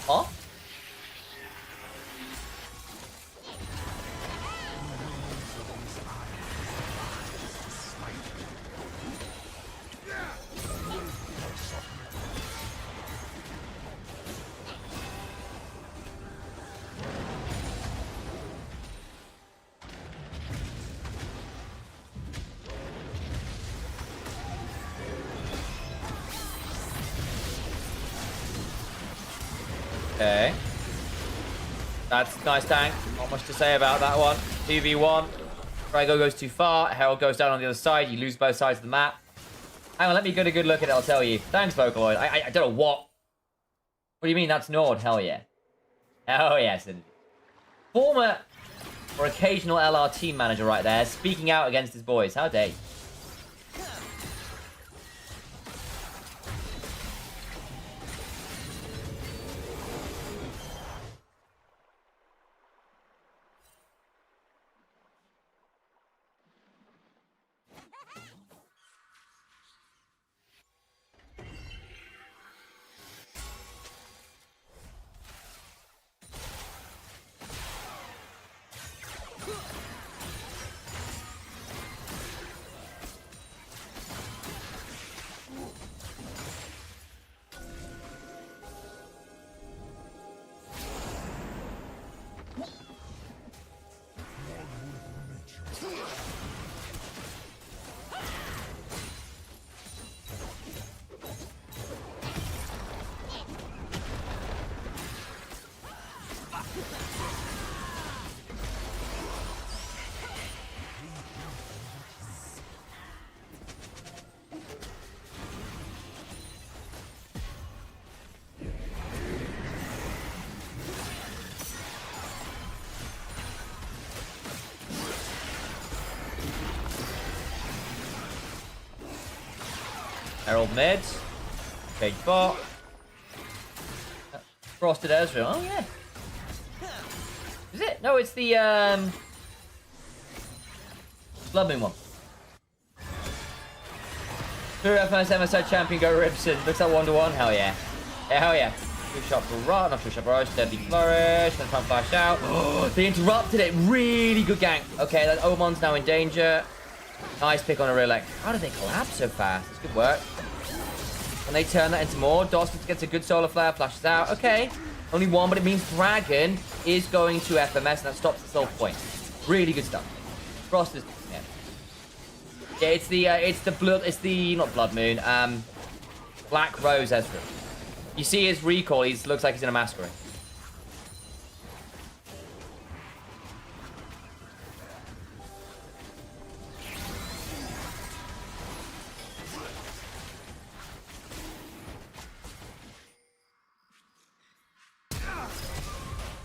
Huh? Okay. That's nice tank. Not much to say about that one. 2v1. Drago goes too far. Herald goes down on the other side. You lose both sides of the map. Hang on, let me get a good look at it, I'll tell you. Thanks, Vocaloid. I don't know what What do you mean that's Nord? Hell yeah. Oh yes. Former or occasional LR team manager right there, speaking out against his boys. How dare you? Herald mid. Big bot. Frosted Ezra. Oh yeah. Is it? No, it's the Blood Moon one. True FMS MSI champion go Ribson. Looks like 1-1. Hell yeah. Yeah, hell yeah. True shot for Rot, not true shot for Rush. Deadly flourish. Then try and flash out. They interrupted it. Really good gank. Okay, that Omon's now in danger. Nice pick on a Rilek. How did they collapse so fast? It's good work. Can they turn that into more? Dawson gets a good solar flare, flashes out. Okay. Only one, but it means Dragon is going to FMS, and that stops the self point. Really good stuff. Frost is... Yeah. Yeah, it's the blood... It's the... Not Blood Moon. Black Rose Ezra. You see his recall. He looks like he's in a masquerade.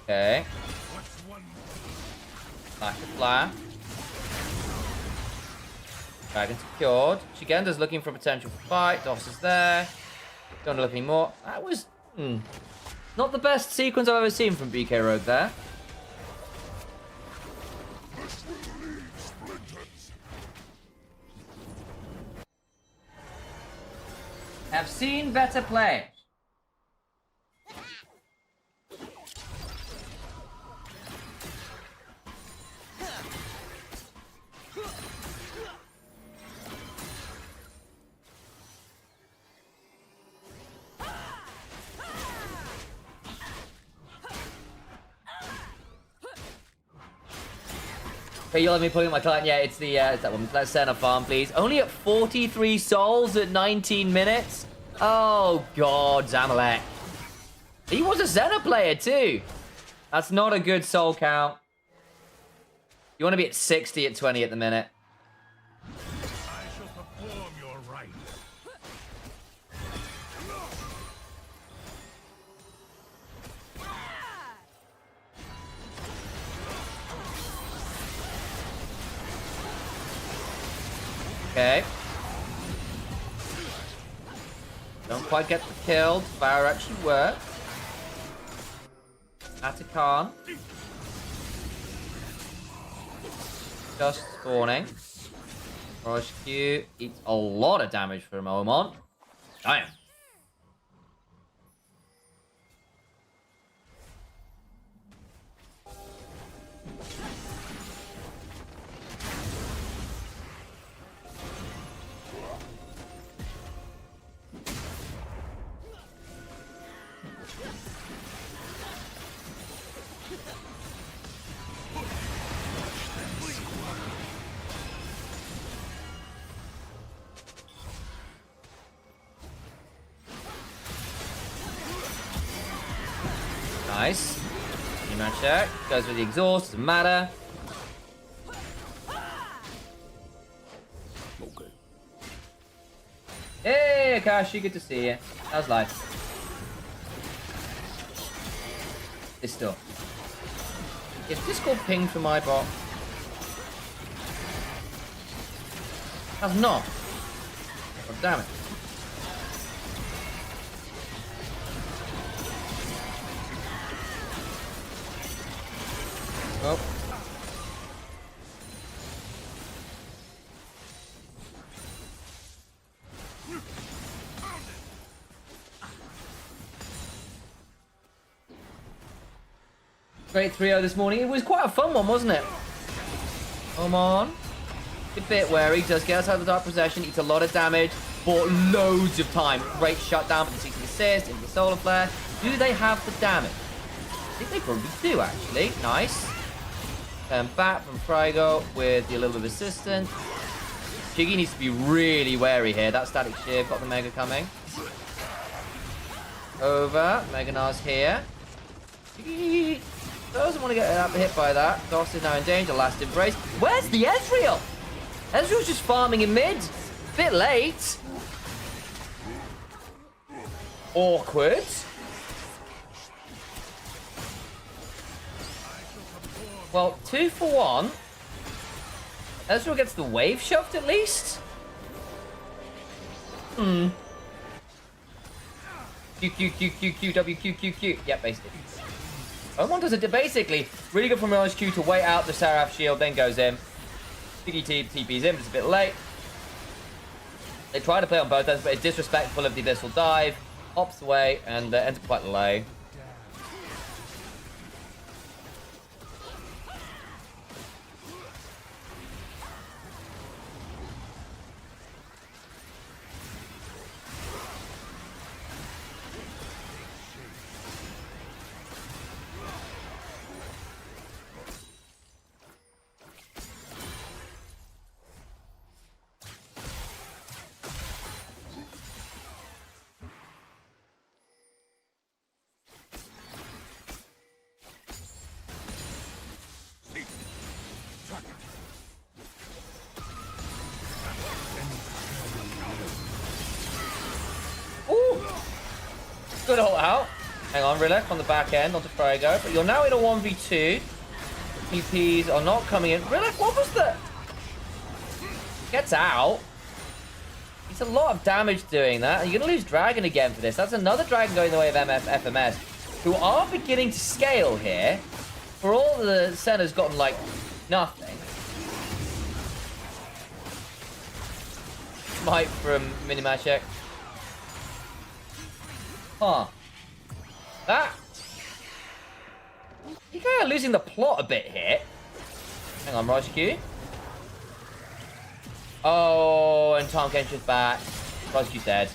Okay. Flash to flash. Dragon secured. Shigenda's looking for a potential fight. Doss is there. Don't look anymore. That was not the best sequence I've ever seen from BK Rogue there. Have seen better play. Okay, you'll let me put in my client. Yeah, it's the it's that one. Let's send a farm, please. Only at 43 souls at 19 minutes. Oh God, Zamalek. He was a Senna player too. That's not a good soul count. You want to be at 60 at 20 at the minute. I shall perform your rite. Okay. Don't quite get the kill. Fire actually worked. Atakan. Just spawning. Rush Q eats a lot of damage from Omon. Damn. Nice. Rematch check. Goes with the exhaust. Doesn't matter. Okay. Hey, Akashi. Good to see you. How's life? This stuff. Is Discord pinged for my bot? That's not. God damn it. Oh. Great 3-0 this morning. It was quite a fun one, wasn't it? Come on. A bit wary. Does get us out of the dark possession. Eats a lot of damage. For loads of time. Great shutdown for the CC assist into the solar flare. Do they have the damage? I think they probably do, actually. Nice. Turn back from Frigo with the little bit of assistance. Shiggy needs to be really wary here. That static shiv got the Mega coming. Over. Mega Nars here. Shiggy doesn't want to get hit by that. Doss is now in danger. Last embrace. Where's the Ezreal? Ezreal's just farming in mid. Bit late. Awkward. Well, 2 for 1. Ezreal gets the wave shoved at least. Q, Q, Q, Q, Q, W, Q, Q, Q. Yep, basically. One does it basically. Really good from Mirage Q to wait out the Seraph shield, then goes in. Piggy TP's in, but it's a bit late. They try to play on both ends, but it's disrespectful of the Abyssal Dive. Hops away and ends up quite low. Good ult out. Hang on, Rilek on the back end onto Frigo. But you're now in a 1v2. TPs are not coming in. Rilek, what was the... Gets out. It's a lot of damage doing that. And you're going to lose Dragon again for this. That's another Dragon going the way of FMS, who are beginning to scale here. For all the Senna's gotten, like, nothing. Smite from Minimashek. Huh. That... You guys are losing the plot a bit here. Hang on, Raj Q. Oh, and Tom Kenshin's back. Raj Q's dead.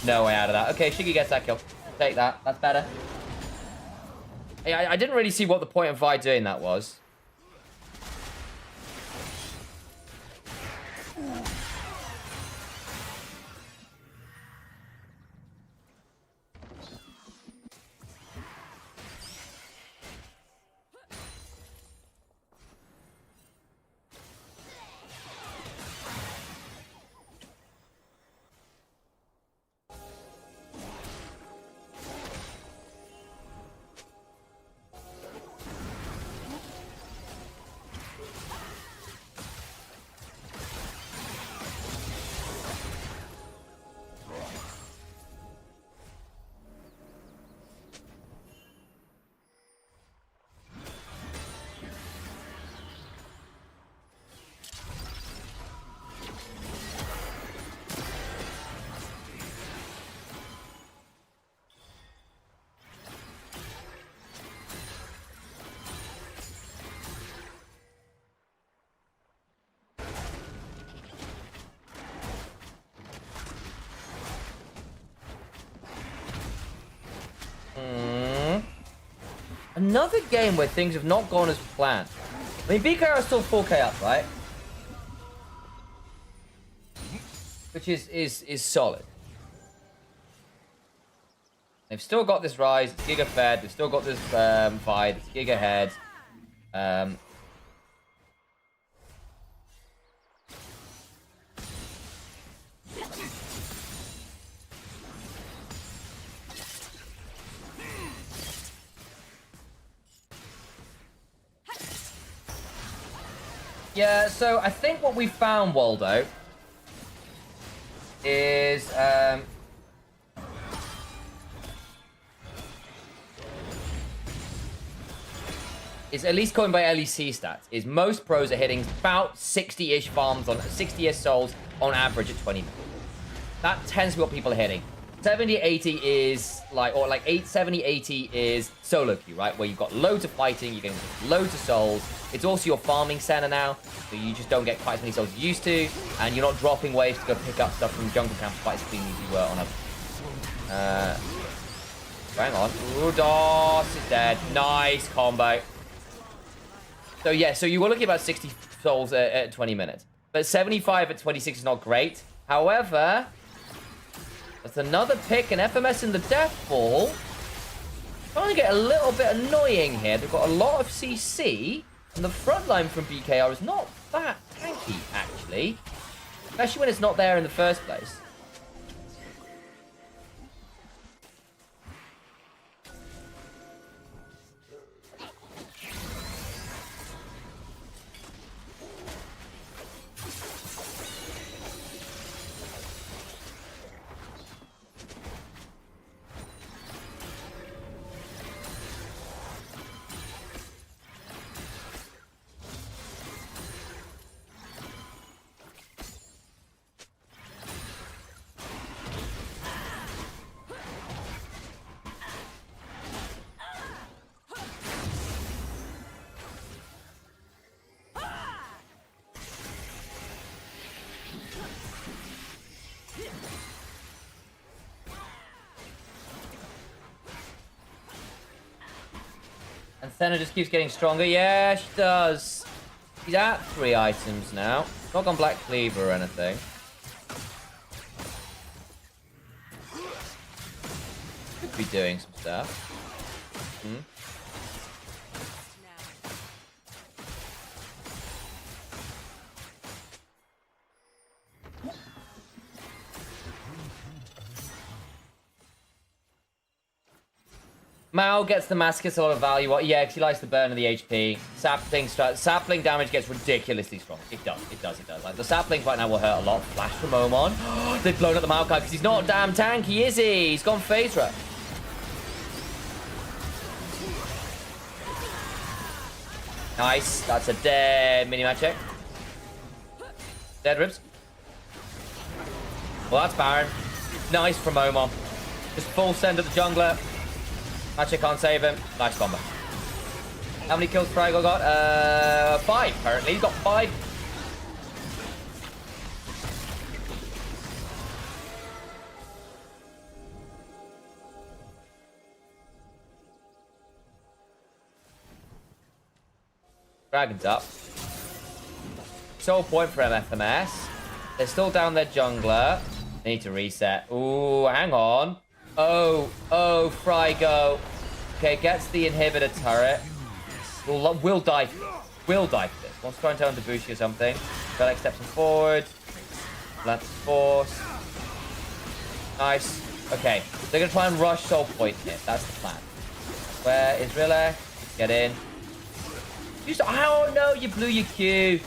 No way out of that. Okay, Shiggy gets that kill. Take that. That's better. Hey, I didn't really see what the point of Vi doing that was. Another game where things have not gone as planned. I mean, BKR is still 4k up, right? Which is solid. They've still got this Rise, it's Giga Fed, they've still got this fight, it's Giga Head. Yeah, so I think what we found, Waldo, is at least going by LEC stats, is most pros are hitting about 60-ish farms on 60-ish souls on average at 20 minutes. That tends to be what people are hitting. 70, 80 is like, or like 70, 80 is solo queue, right? Where you've got loads of fighting, you're getting loads of souls. It's also your farming center now, so you just don't get quite as many souls as you used to, and you're not dropping waves to go pick up stuff from jungle camps quite as cleanly as you were on a... hang on. Ooh, DOS is dead. Nice combo. So yeah, so you were looking at about 60 souls at 20 minutes. But 75 at 26 is not great. However, that's another pick, and FMS in the death ball. Trying to get a little bit annoying here. They've got a lot of CC, and the front line from BKR is not that tanky, actually. Especially when it's not there in the first place. And Senna just keeps getting stronger. Yeah, she does. She's at 3 items now. Not gone Black Cleaver or anything. Could be doing some stuff. Hmm. Mao gets the mask, gets a lot of value. Yeah, because he likes the burn of the HP. Sapling damage gets ridiculously strong. It does. Like, the saplings right now will hurt a lot. Flash from Omon. They've blown up the Maokai because he's not damn tanky, is he? He's gone Phaedra. Nice. That's a dead mini-match check. Dead ribs. Well, that's Baron. Nice from Omon. Just full send at the jungler. Magic can't save him. Nice combo. How many kills Fraggle got? 5 currently. He's got 5. Dragon's up. Soul point for FMS. They're still down their jungler. They need to reset. Ooh, hang on. Oh, Frygo. Okay, gets the inhibitor turret. We'll die. We'll die for this. Wants to try and turn the Bushi or something. Relic steps him forward. Lance force. Nice. Okay, they're going to try and rush Soul Point here. That's the plan. Where is Relic? Get in. Oh no, you blew your Q.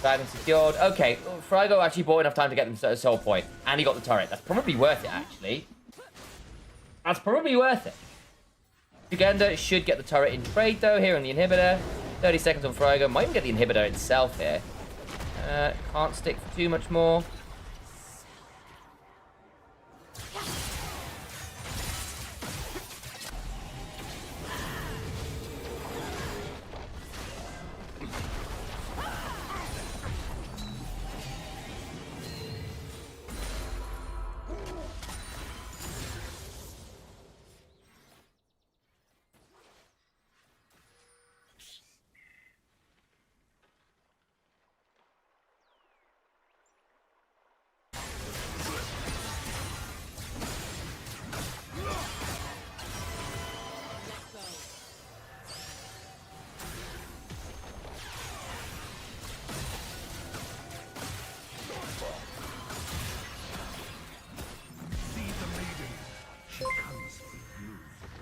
Dragon secured. Okay, Frygo actually bought enough time to get them Soul Point. And he got the turret. That's probably worth it, actually. That's probably worth it. Uganda should get the turret in trade, though, here on the inhibitor. 30 seconds on Frygo. Might even get the inhibitor itself here. Can't stick for too much more.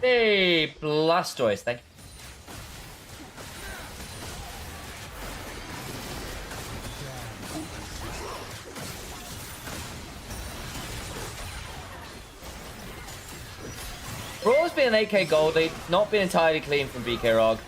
Hey, Blastoise, thank you. been an 8k gold lead. Not been entirely clean from BKR.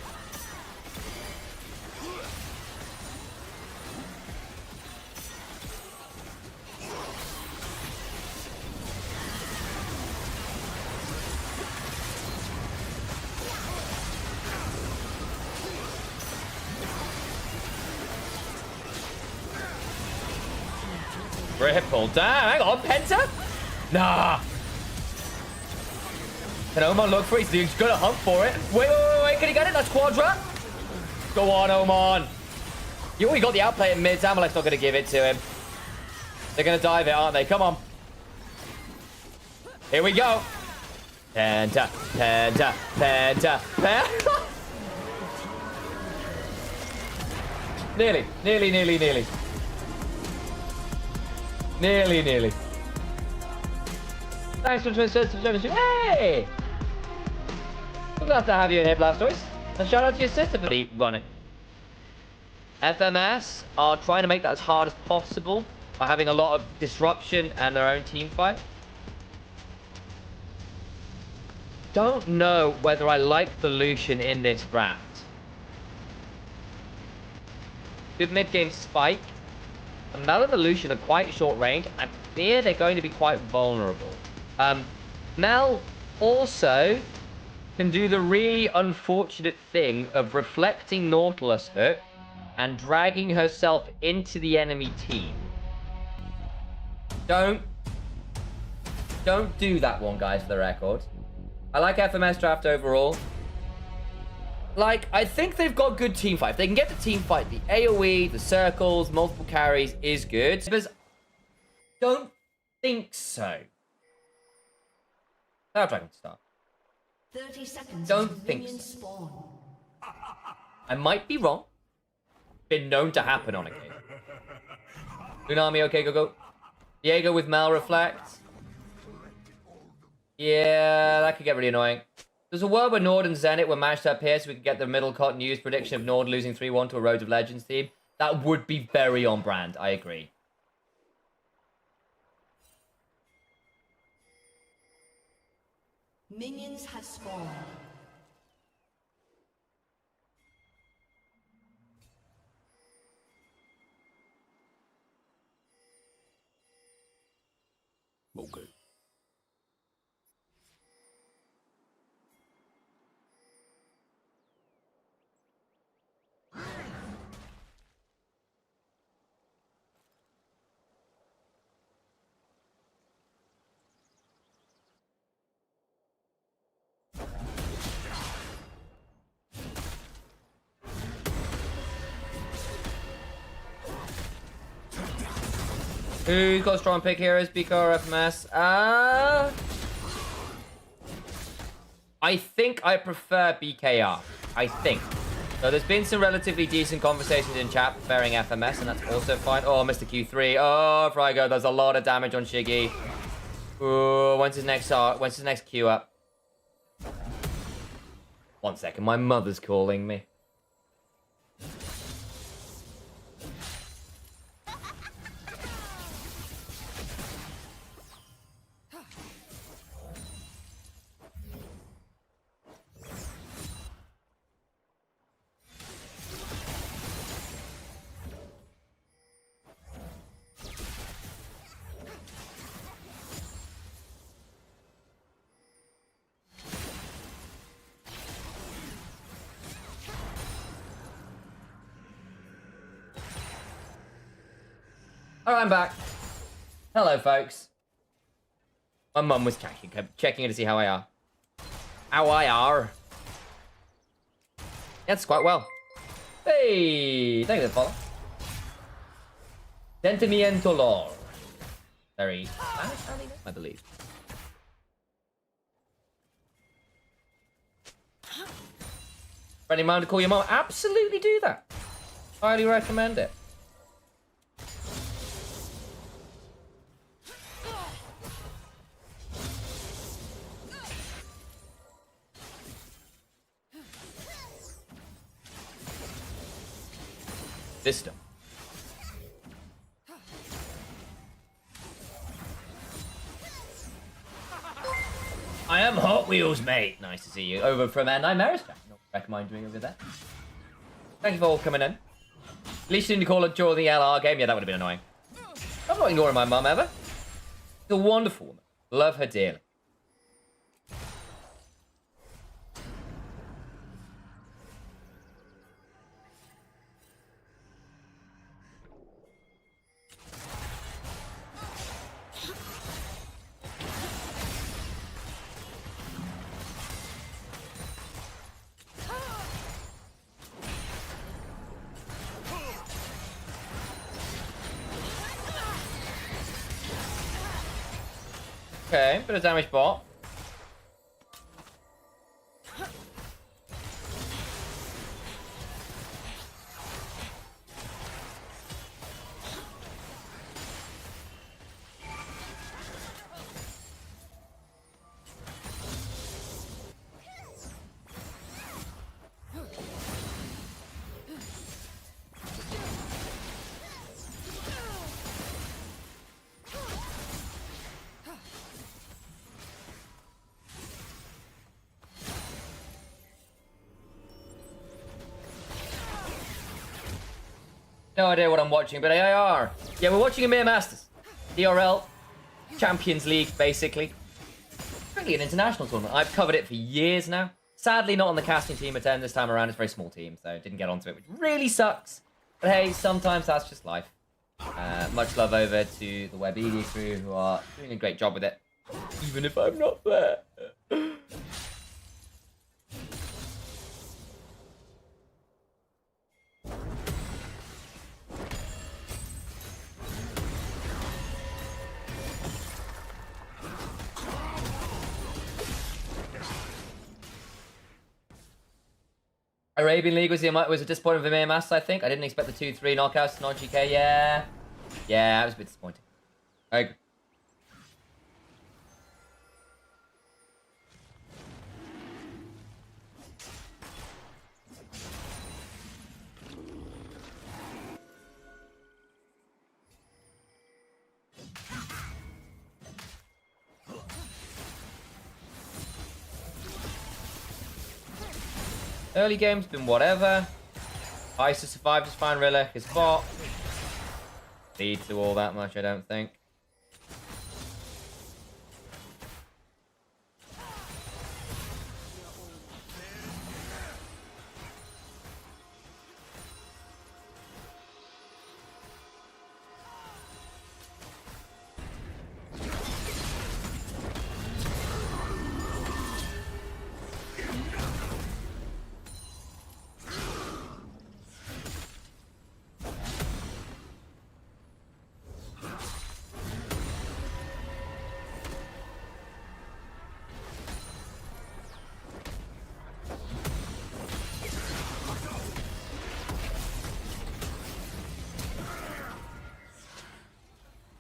Ripple down. Hang on, Penta? Nah. Can Oman look for it? He's gonna hunt for it. Wait. Can he get it? That's Quadra. Go on, Oman. You already got the outplay in mid. Amalek's not gonna give it to him. They're gonna dive it, aren't they? Come on. Here we go. Penta. Nearly. Nearly. Thanks for the subscription. Hey! We're glad to have you in here, Blastoise. And shout out to your sister for running. FMS are trying to make that as hard as possible by having a lot of disruption and their own team fight. Don't know whether I like the Lucian in this draft. Good mid-game spike. And Mel and the Lucian are quite short range. I fear they're going to be quite vulnerable. Mel also can do the really unfortunate thing of reflecting Nautilus hook and dragging herself into the enemy team. Don't do that one, guys, for the record. I like FMS draft overall. Like, I think they've got good team fight. If they can get the team fight, the AoE, the circles, multiple carries is good. But don't think so. Power Dragon start. 30 seconds. Don't until think minions so. spawn. I might be wrong. Been known to happen on occasion. Lunami, okay, go. Diego with Mal Reflect. Yeah, that could get really annoying. There's a world where Nord and Zenit were matched up here so we could get the middle cut news prediction of Nord losing 3-1 to a Road of Legends team. That would be very on brand, I agree. Minions have spawned. Okay. Who's got strong pick here as BKR FMS? I think I prefer BKR. I think. So there's been some relatively decent conversations in chat preferring FMS, and that's also fine. Oh, Mr. Q3. Oh, Frygo, there's a lot of damage on Shiggy. Ooh, when's his next Q up? 1 second, my mother's calling me. Alright, I'm back. Hello, folks. My mum was checking in to see how I are. How I are. That's quite well. Hey, thank you for the follow. Sentimiento lore. Very Spanish, I believe. Friendly mind to call your mom? Absolutely do that. Highly recommend it. System. I am Hot Wheels, mate. Nice to see you. Over from Nightmares. Not recommend doing over there. Thank you for all coming in. At least you didn't call it during the LR game. Yeah, that would have been annoying. I'm not ignoring my mum ever. She's a wonderful woman. Love her dearly. Okay, bit of damage bot. No idea what I'm watching, but AIR. Yeah, we're watching EMEA Masters. DRL. Champions League, basically. Really an international tournament. I've covered it for years now. Sadly, not on the casting team at 10 this time around. It's a very small team, so didn't get onto it, which really sucks. But hey, sometimes that's just life. Much love over to the Webedia crew, who are doing a great job with it. Even if I'm not there. Arabian League was a disappointment for EMEA Masters, I think. I didn't expect the 2-3 knockouts, non-GK. Yeah, it was a bit disappointing. I agree. Early game's been whatever. Ice has survived just fine. Rillick is bot. Lead to all that much, I don't think.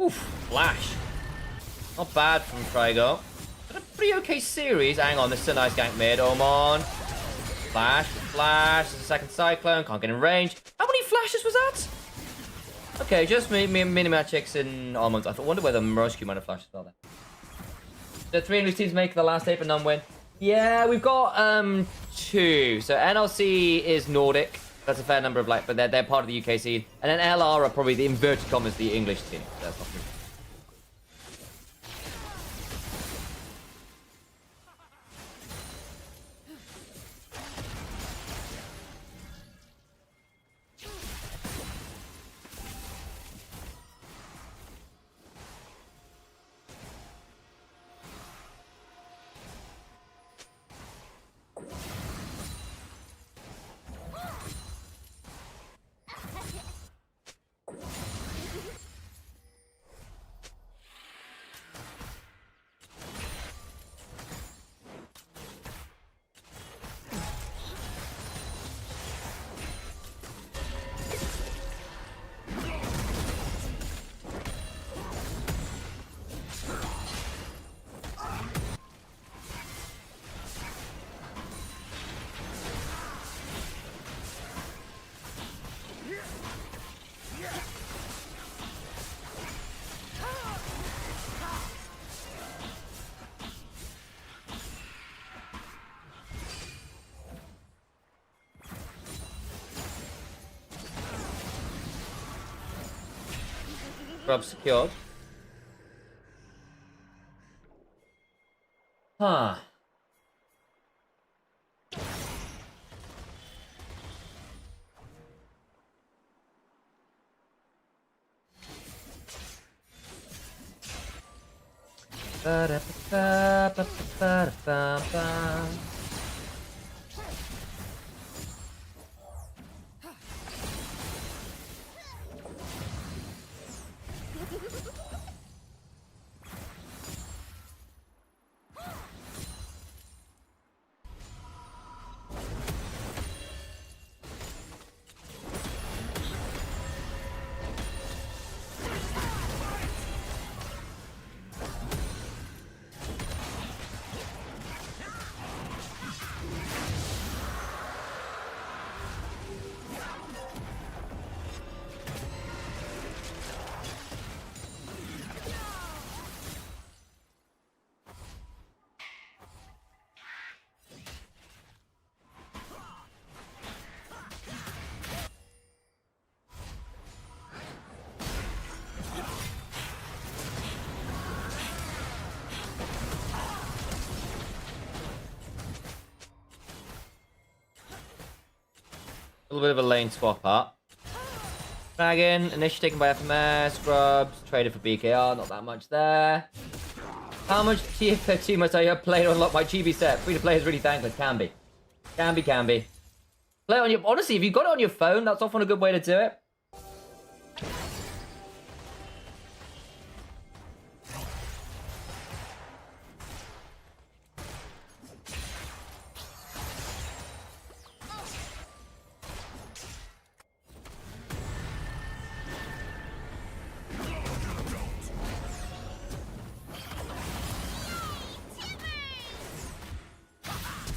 Oof, flash. Not bad from Trigo. But a pretty okay series. Hang on, this is a nice gank mid. Oman. Flash, flash. There's a second cyclone. Can't get in range. How many flashes was that? Okay, just mini-magics and almonds. I wonder whether Morosky might have flashed as well there. The 3 English teams make the last 8 but none win. Yeah, we've got 2. So NLC is Nordic. That's a fair number of but they're part of the UK scene. And then LR are probably the inverted commas the English team. That's not true. Grub secured. Huh. Ba-da-ba-ba-ba-ba-ba-ba. A little bit of a lane swap up. Dragon, initiative taken by FMS, Grubs, traded for BKR, not that much there. How much TF2 must I have played to unlock my GB set? Free to play is really thankless. Can be. Can be. Play it on your... Honestly, if you've got it on your phone, that's often a good way to do it.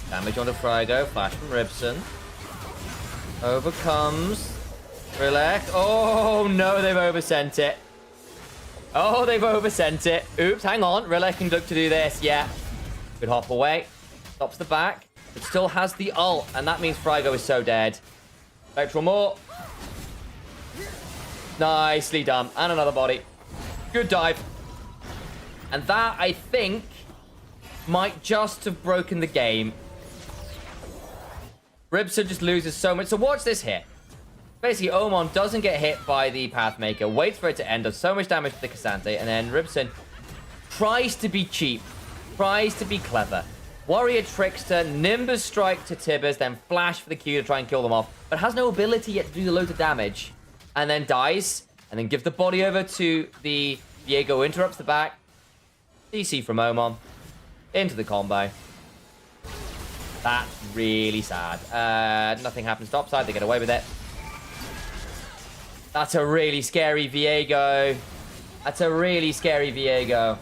Damage onto Frigo, flash from Ribson. Overcomes. Relax. Oh no, they've oversent it. Oh, they've oversent it. Oops, hang on. Rilek can look to do this. Yeah. Good hop away. Stops the back. It still has the ult, and that means Frigo is so dead. Spectral more. Nicely done. And another body. Good dive. And that, I think, might just have broken the game. Ribson just loses so much. So watch this hit. Basically, Oman doesn't get hit by the Pathmaker, waits for it to end, does so much damage to the Cassante, and then Ribson tries to be cheap, tries to be clever. Warrior Trickster, Nimbus Strike to Tibbers, then Flash for the Q to try and kill them off, but has no ability yet to do the loads of damage, and then dies, and then gives the body over to the Viego, interrupts the back, DC from Oman, into the combo. That's really sad. Nothing happens topside, they get away with it. That's a really scary Viego. That's a really scary Viego.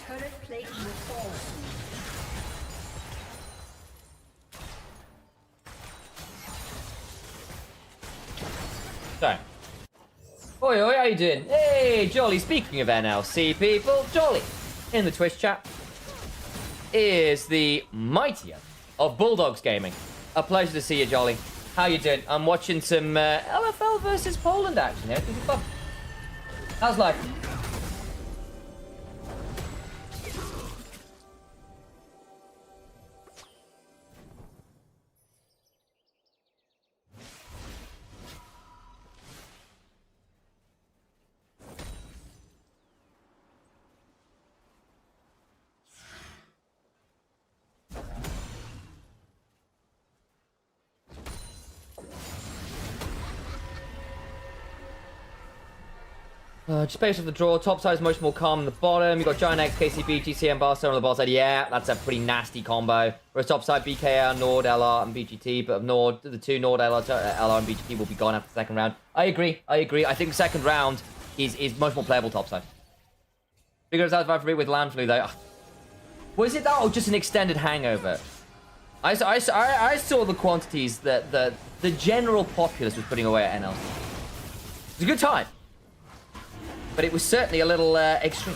Turret plate will fall. So, Oi, oi, how you doing? Hey, Jolly, speaking of NLC people, Jolly, in the Twitch chat, is the mightier of Bulldogs Gaming. A pleasure to see you, Jolly. How you doing? I'm watching some LFL versus Poland action here. This is fun. How's life? Just based off the draw, top side is much more calm than the bottom. You've got Giant X, KCB, GCM, Barcelona on the bottom side. Yeah, that's a pretty nasty combo. Whereas top side, BKR, Nord, LR, and BGT. But of Nord, the two Nord, LR, and BGT will be gone after the second round. I agree. I think the second round is much more playable top side. Bigger as for me with land flu, though. Was it that or just an extended hangover? I saw the quantities that the general populace was putting away at NL. It was a good time. But it was certainly a little extreme.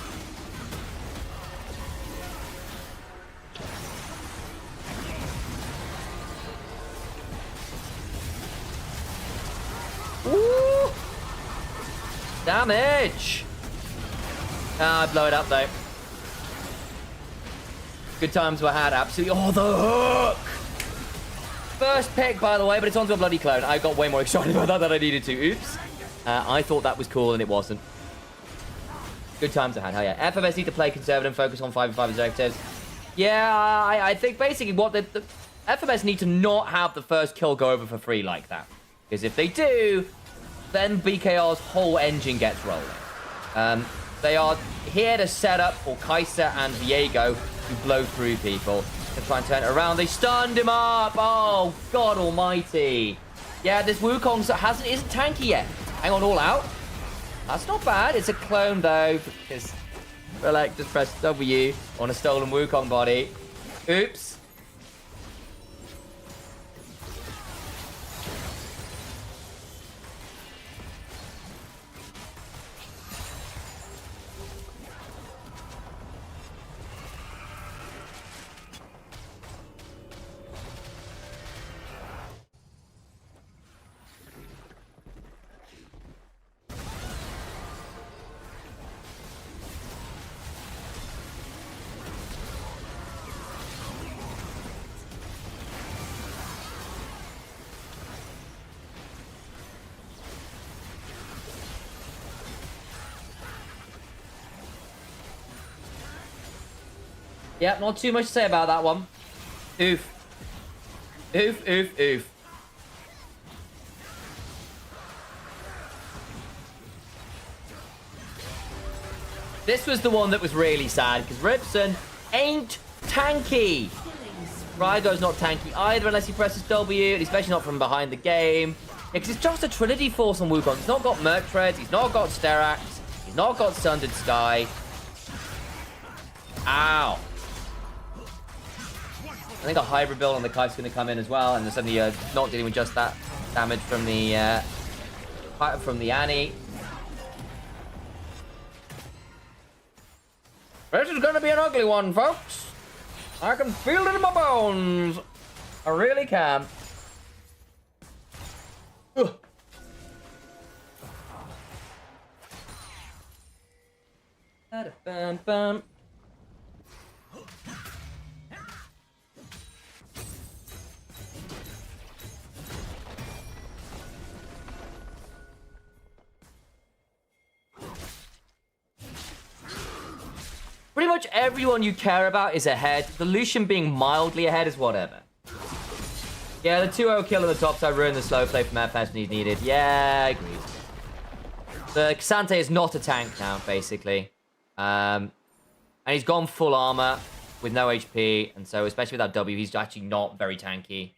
Ooh! Damage! Ah, blow it up though. Good times were had, absolutely. Oh, the hook! First pick, by the way, but it's onto a bloody clone. I got way more excited about that than I needed to. Oops. I thought that was cool and it wasn't. Good times ahead, hell yeah. FMS need to play conservative and focus on 5v5 objectives. Yeah, I think basically what the FMS need to not have the first kill go over for free like that. Because if they do, then BKR's whole engine gets rolling. They are here to set up for Kaiser and Viego to blow through people. To try and turn it around. They stunned him up! Oh, God almighty. Yeah, this Wukong isn't tanky yet. Hang on, all out. That's not bad. It's a clone, though, because Relax, just press W on a stolen Wukong body. Oops. Yep, not too much to say about that one. Oof. Oof, oof, oof. This was the one that was really sad, because Ripson ain't tanky. Rygo's not tanky either unless he presses W, and especially not from behind the game. Because it's just a Trinity Force on Wukong. He's not got Merc Treads, he's not got Sterax, he's not got Sundered Sky. Ow. I think a hybrid build on the Kite's going to come in as well, and suddenly you're not dealing with just that damage from the Annie. This is going to be an ugly one, folks. I can feel it in my bones. I really can. Ugh. Bum. Pretty much everyone you care about is ahead. The Lucian being mildly ahead is whatever. Yeah, the 2-0 kill on the top side ruined the slow play from FMS when he's needed. Yeah, I agree. The Xante is not a tank now, basically. And he's gone full armor with no HP. And so, especially with that W, he's actually not very tanky.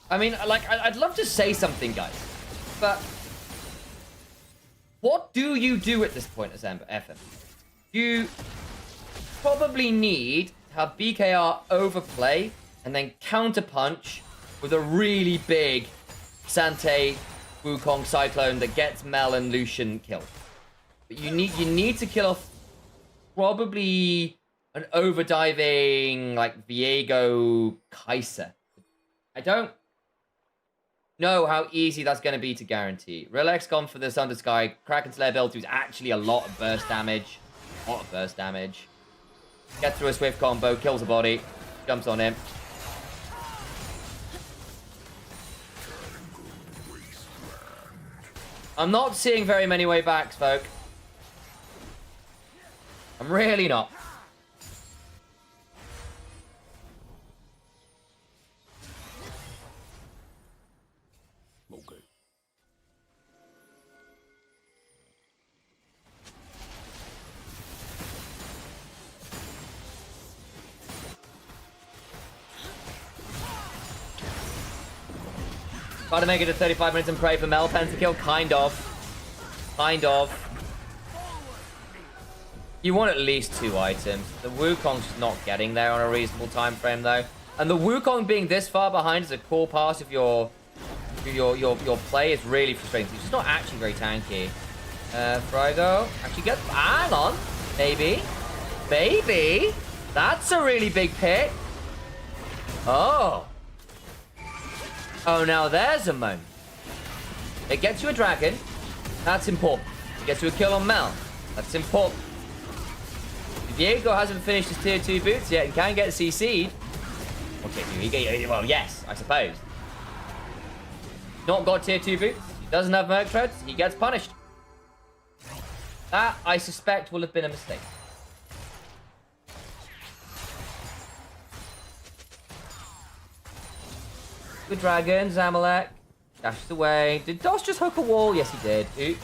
I mean, like, I'd love to say something, guys, but what do you do at this point as FM? You probably need to have BKR overplay and then counterpunch with a really big Sante Wukong Cyclone that gets Mel and Lucian killed. But you need to kill off probably an overdiving like Viego Kaiser. I don't know how easy that's going to be to guarantee. Relax gone for this Under Sky. Kraken Slayer build is actually a lot of burst damage. Gets through a swift combo, kills a body, jumps on him. I'm not seeing very many way backs, folk. I'm really not. Okay. Try to make it to 35 minutes and pray for Mel Pentakill. Kind of. You want at least 2 items. The Wukong's just not getting there on a reasonable time frame, though. And the Wukong being this far behind is a core part of your play is really frustrating. It's just not actually very tanky. Frygo actually gets... Hang on. Maybe. That's a really big pick. Oh, now there's a moment. It gets you a dragon. That's important. It gets you a kill on Mel. That's important. Diego hasn't finished his tier 2 boots yet and can get CC'd. Okay, well, yes, I suppose. Not got tier 2 boots. He doesn't have Merc Treads. He gets punished. That, I suspect, will have been a mistake. Good dragon, Zamalek. Dashes away. Did Doss just hook a wall? Yes, he did. Ooh.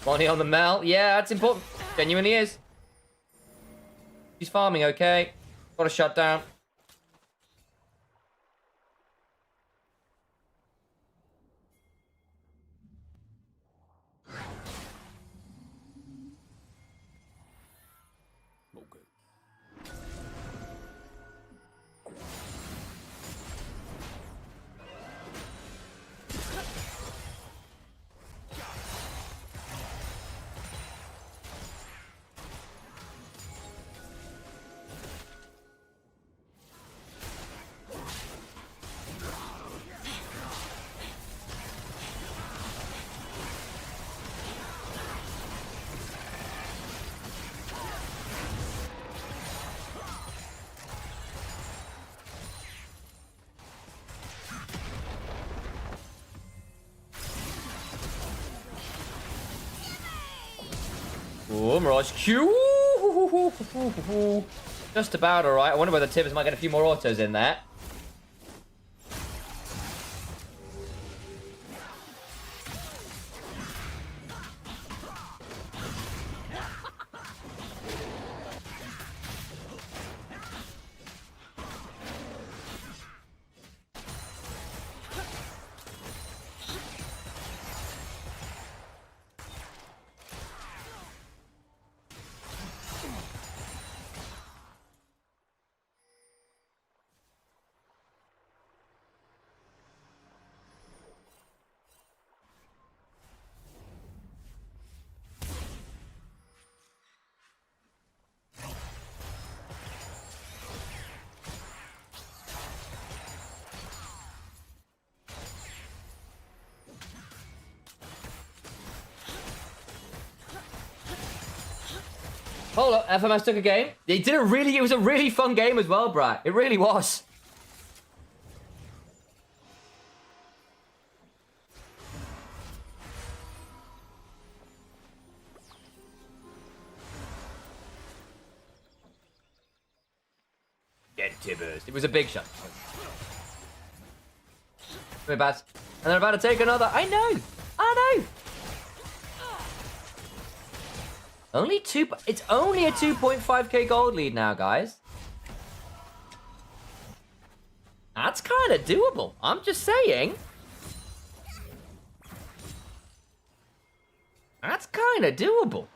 Money on the Mel. Yeah, that's important. Genuinely is. He's farming, okay. Got a shutdown. Oh, Mirage Q. Just about alright. I wonder whether Tibbers might get a few more autos in there. Hold up, FMS took a game. It was a really fun game as well, Brad. It really was. Get Tibbers. It was a big shot. We're bad. And they're about to take another. I know. It's only a 2.5k gold lead now, guys. That's kind of doable. I'm just saying. That's kind of doable.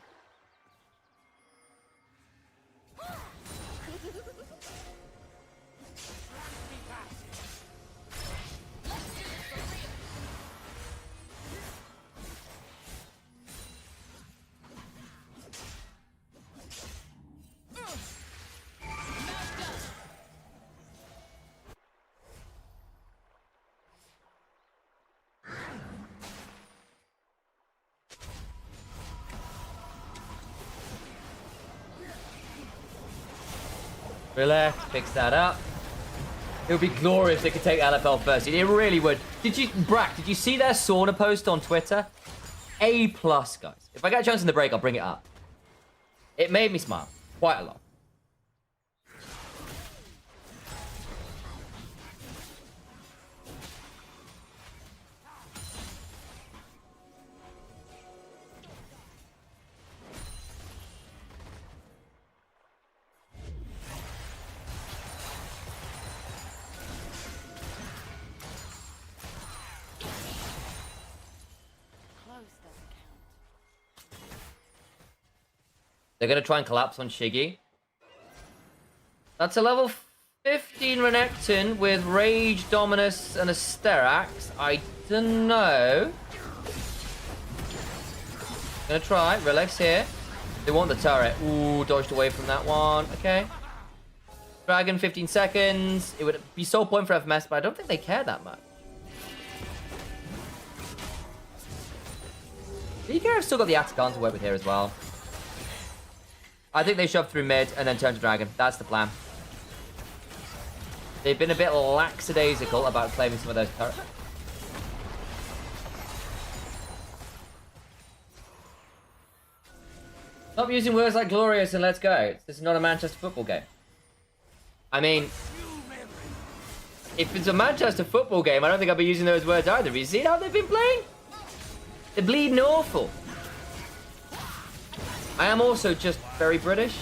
Relax, fix that up. It would be glorious if they could take LFL first. It really would. Brack, did you see their sauna post on Twitter? A+, guys. If I get a chance in the break, I'll bring it up. It made me smile quite a lot. They're going to try and collapse on Shiggy. That's a level 15 Renekton with Rage, Dominus, and a Sterax. I don't know. Gonna try. Relax here. They want the turret. Ooh, dodged away from that one. Okay. Dragon, 15 seconds. It would be soul point for FMS, but I don't think they care that much. BKR have still got the Atakan to work with here as well. I think they shove through mid and then turn to Dragon. That's the plan. They've been a bit lackadaisical about claiming some of those turrets. Stop using words like glorious and let's go. This is not a Manchester football game. I mean, if it's a Manchester football game, I don't think I'll be using those words either. Have you seen how they've been playing? They're bleeding awful. I am also just very British.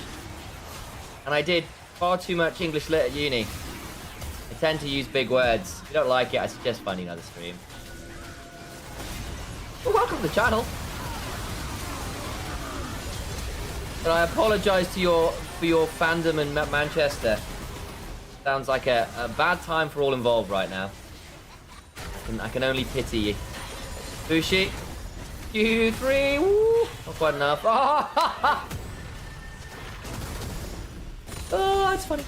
And I did far too much English lit at uni. I tend to use big words. If you don't like it, I suggest finding another stream. Well, welcome to the channel. But I apologise to for your fandom in Manchester. Sounds like a bad time for all involved right now. I can only pity you. Bushi. Q3. Woo! Not quite enough. Oh, oh, that's funny.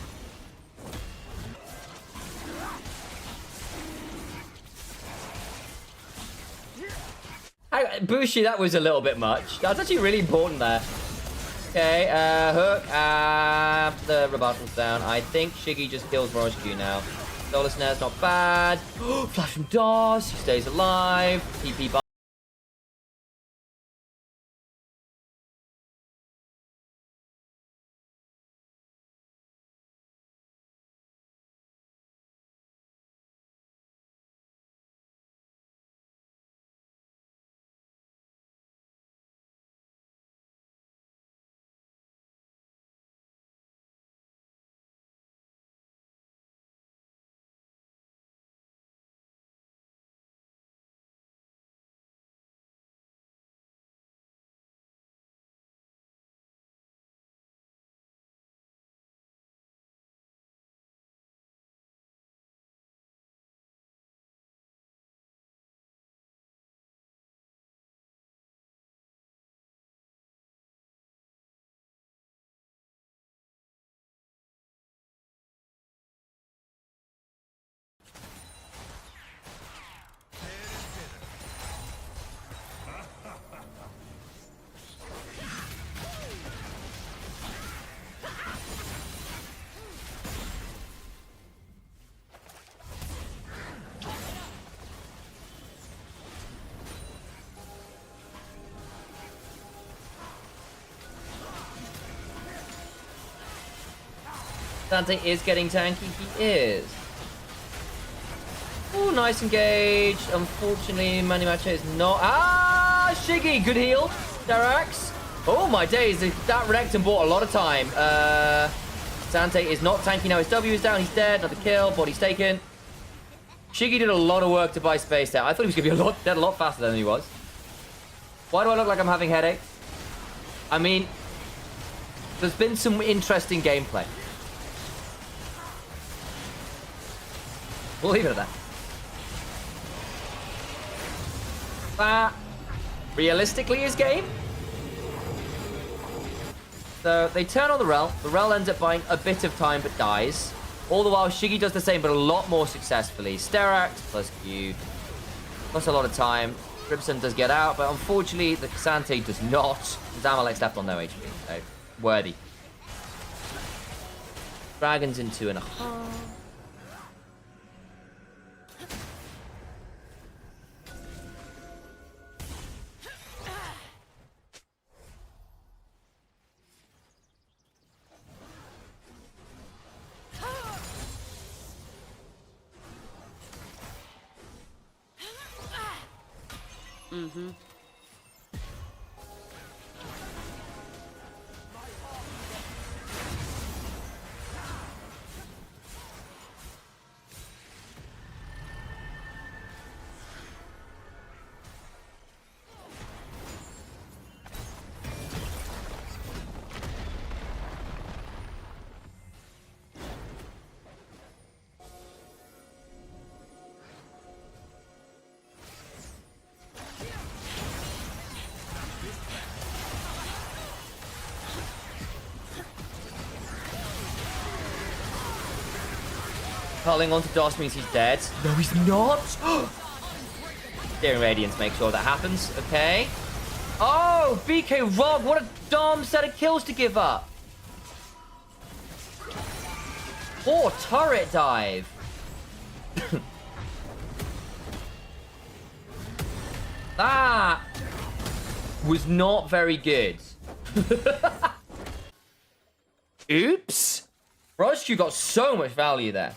Bushi, that was a little bit much. That's actually really important there. Okay, hook. The rebuttal's down. I think Shiggy just kills Mirage Q now. Solar Snare's not bad. Flash from DOS. He stays alive. TP by. Dante is getting tanky. He is. Oh, nice engage. Unfortunately, Manny Macho is not. Ah, Shiggy, good heal. Darax. Oh my days, that Renekton bought a lot of time. Dante is not tanky now. His W is down. He's dead. Another kill. Body's taken. Shiggy did a lot of work to buy space there. I thought he was going to be dead a lot faster than he was. Why do I look like I'm having headaches? I mean, there's been some interesting gameplay. We'll leave it at that. That realistically is game. So they turn on the Rel. The Rel ends up buying a bit of time but dies. All the while, Shiggy does the same but a lot more successfully. Sterax plus Q. Plus a lot of time. Ribson does get out, but unfortunately, the Cassante does not. Zamalek's left on no HP, so worthy. Dragons in 2.5. Mm-hmm. Calling onto DOS means he's dead. No, he's not. Daring Radiance make sure that happens. Okay. Oh, BK Rog. What a dumb set of kills to give up. Poor turret dive. That was not very good. Oops. Roscu got so much value there.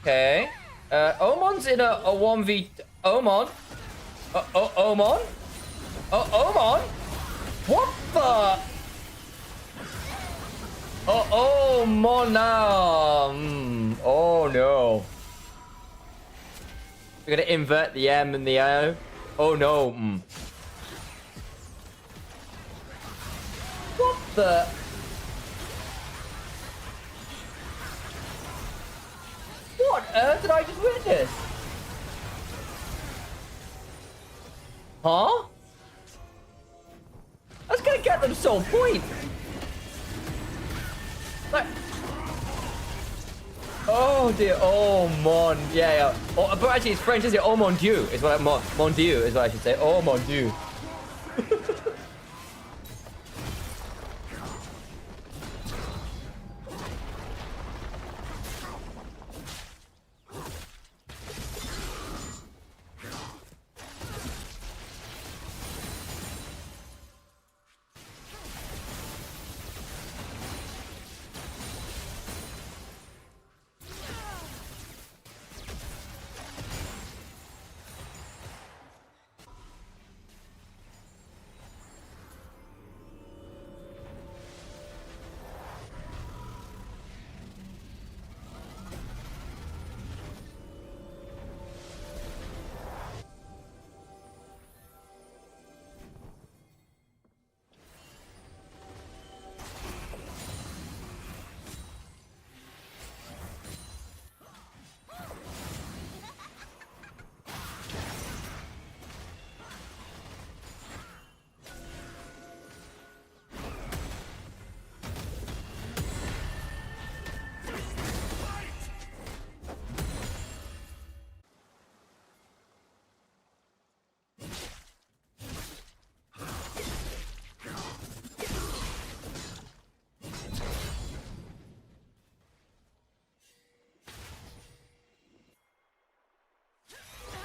Okay. Omon's in a 1v... Omon? Omon? Omon? What the... Omon now. Oh, no. We're gonna invert the M and the O. Oh, no. What the... What on earth did I just witness? Huh? That's gonna get them soul point. Like, oh dear, oh mon, yeah. Oh, but actually, it's French, is it? Oh mon Dieu is what mon Dieu is what I should say. Oh mon Dieu.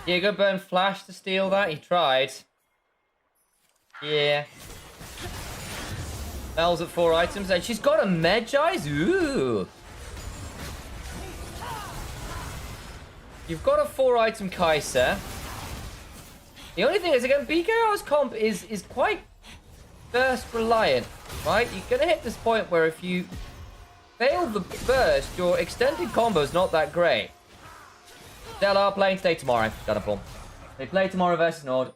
Diego burn flash to steal that? He tried. Yeah. Bells at 4 items, and she's got a Medjai's. Ooh. You've got a 4-item Kai'Sa. The only thing is, again, BKR's comp is quite burst reliant, right? You're gonna hit this point where if you fail the burst, your extended combo's not that great. Stella playing today, tomorrow. Got a pull. They play tomorrow versus Nord.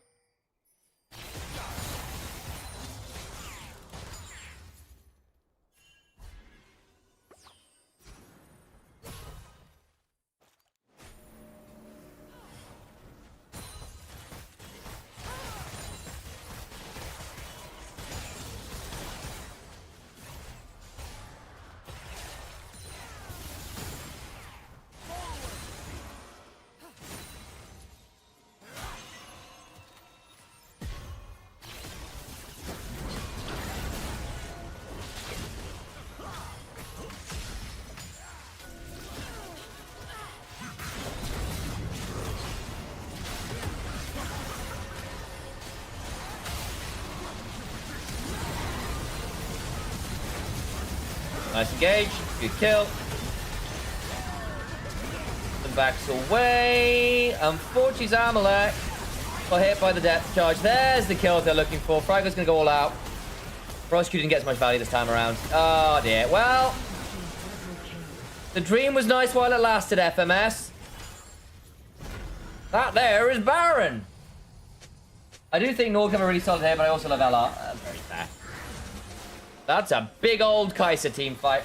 Nice engage, good kill. And backs away. Unfortunately, Zamalek got hit by the depth charge. There's the kill they're looking for. Fragment's gonna go all out. Prosecute didn't get as much value this time around. Oh dear. Well, the dream was nice while it lasted, FMS. That there is Baron. I do think Nord have a really solid here, but I also love LR. Very fair. That's a big old Kai'Sa team fight.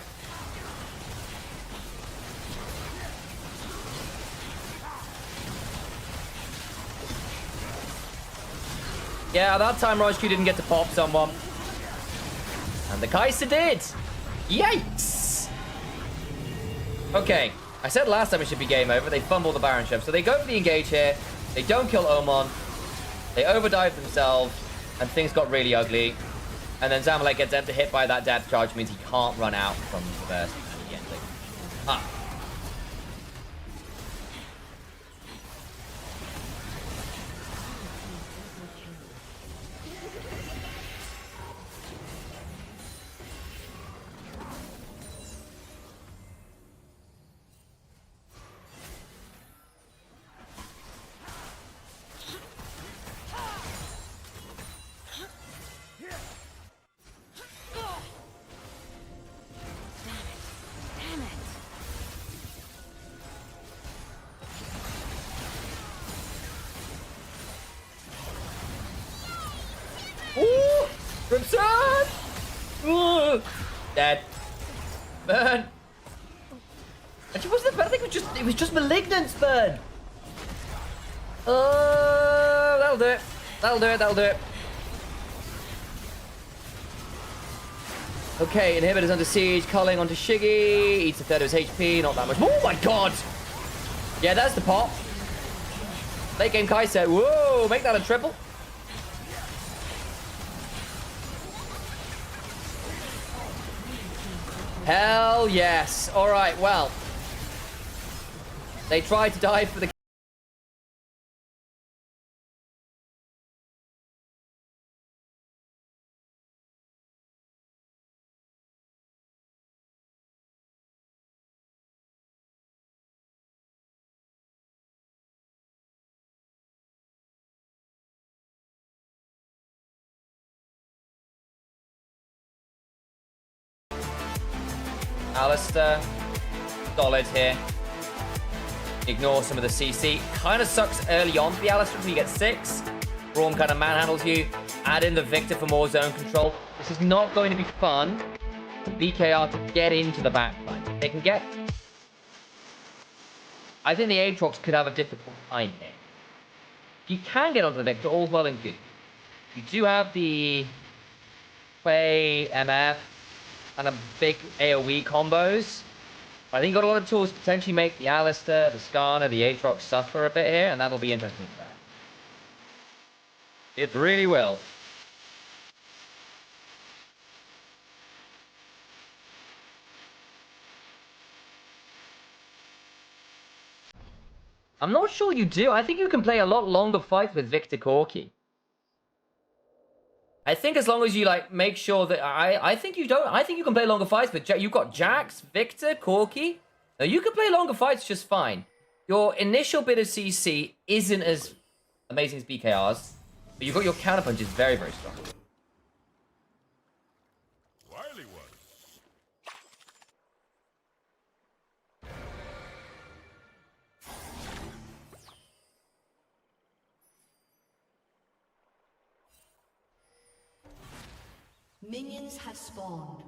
Yeah, that time Roscu didn't get to pop someone. And the Kai'Sa did. Yikes! Okay, I said last time it should be game over. They fumble the Baron ship. So they go for the engage here. They don't kill Omen. They overdive themselves. And things got really ugly. And then Zamalek gets hit by that depth charge, means he can't run out from the burst. And he ends it. Ah. Ooh! Crimson! Ooh! Dead. Burn! Actually, wasn't it burn? I think it was just malignance burn. That'll do it. That'll do it. That'll do it. Okay, inhibitor's under siege. Culling onto Shiggy. Eats a third of his HP. Not that much. Oh my god! Yeah, that's the pop. Late game Kai'Sa. Whoa! Make that a triple. Hell yes. All right, well. They tried to dive for the... Alistair, solid here. Ignore some of the CC. Kind of sucks early on for the Alistair when you get 6. Braum kind of manhandles you. Add in the Victor for more zone control. This is not going to be fun for BKR to get into the backline. They can get... I think the Aatrox could have a difficult time here. If you can get onto the Victor, all's well and good. You do have the Quay, MF, and a big AoE combos. I think you got a lot of tools to potentially make the Alistair, the Skarner, the Aatrox suffer a bit here, and that'll be interesting for that. It really will. I'm not sure you do. I think you can play a lot longer fights with Victor Corki. I think as long as you like make sure that I think you don't. I think you can play longer fights, but you've got Jax, Victor, Corki. Now you can play longer fights just fine. Your initial bit of CC isn't as amazing as BKR's, but you've got your counterpunch is very, very strong. Wily one. Minions have spawned.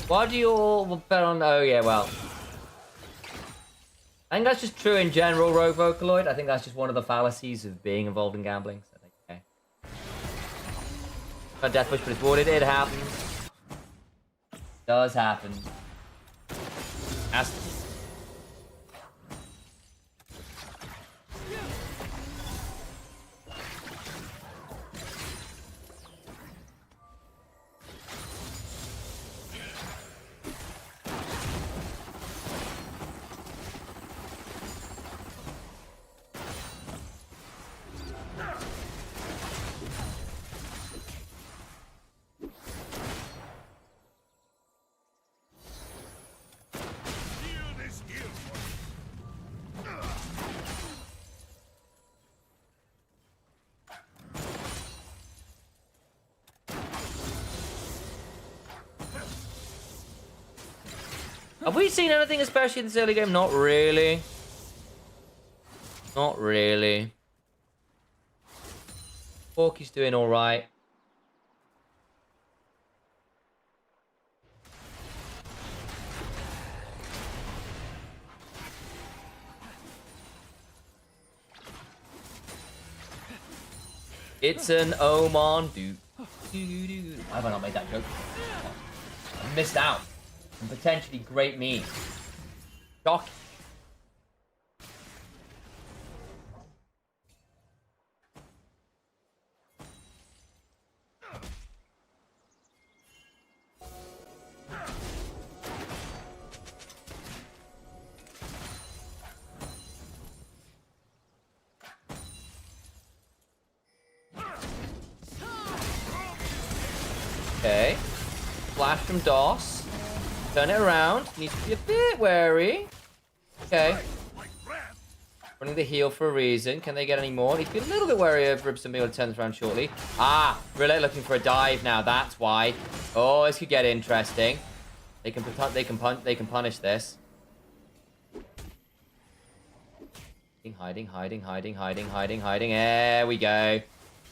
Why do you all bet on... Oh, yeah, well. I think that's just true in general, Rogue Vocaloid. I think that's just one of the fallacies of being involved in gambling. So I think, okay. Not Death Wish, but it's rewarded. It happens. Does happen. Has to. Have we seen anything especially in this early game? Not really. Not really. Porky's doing alright. It's an Oman. Why have I not made that joke? I missed out. And potentially great meat. Shocking. Okay. Flash from DOS. Turn it around. Needs to be a bit wary. Okay. Running the heal for a reason. Can they get any more? Need to be a little bit wary of Ribson being able to turn this around shortly. Ah, Relay looking for a dive now. That's why. Oh, this could get interesting. They can punish this. Hiding. There we go.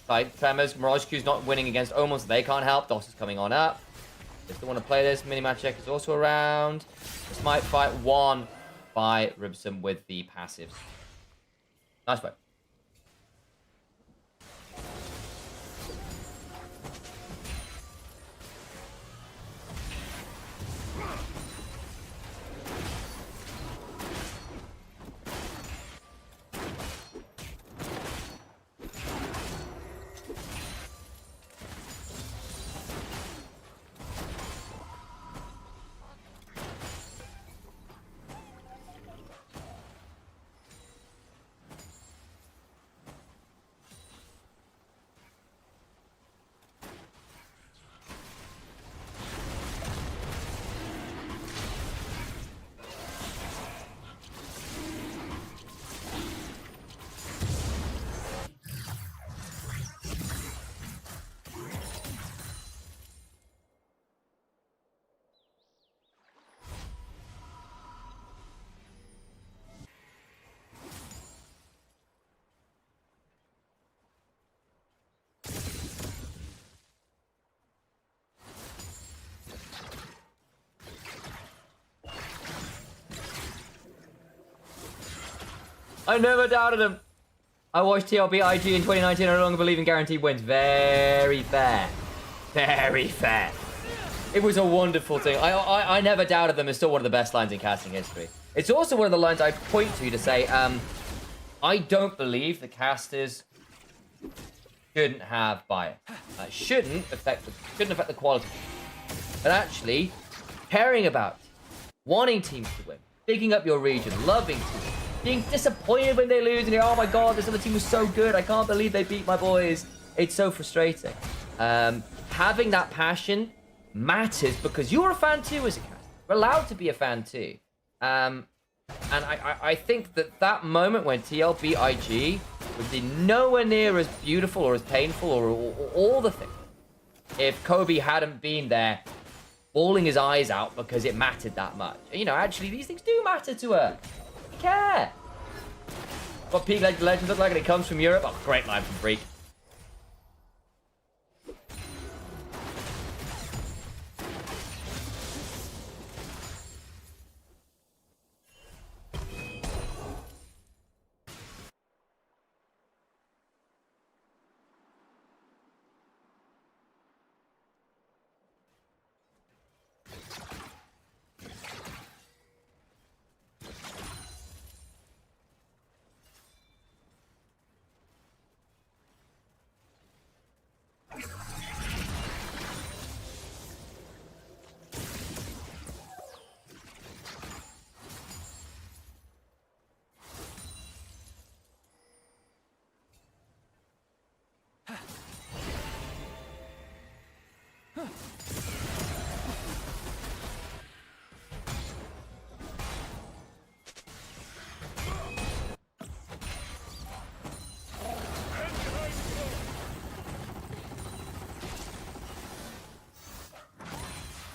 Like Tremors, Mirage Q's not winning against Omon, so they can't help. DOS is coming on up. They still want to play this. Mini-match check is also around. This might fight one by Ribson with the passives. Nice play. I never doubted him. I watched TLB IG in 2019. I no longer believe in guaranteed wins. Very fair. Very fair. It was a wonderful thing. I never doubted them. It's still one of the best lines in casting history. It's also one of the lines I point to say, I don't believe the casters shouldn't have bias. Shouldn't affect the quality. But actually, caring about, wanting teams to win, picking up your region, loving teams, being disappointed when they lose, and you're, oh my god, this other team was so good. I can't believe they beat my boys. It's so frustrating. Having that passion matters because you're a fan too as a caster. You're allowed to be a fan too. And I think that moment when TL beat IG would be nowhere near as beautiful or as painful or all the things if Kobe hadn't been there bawling his eyes out because it mattered that much. You know, actually, these things do matter to her. They care. What Peak Legends look like, and it comes from Europe. Oh, great line from Freak.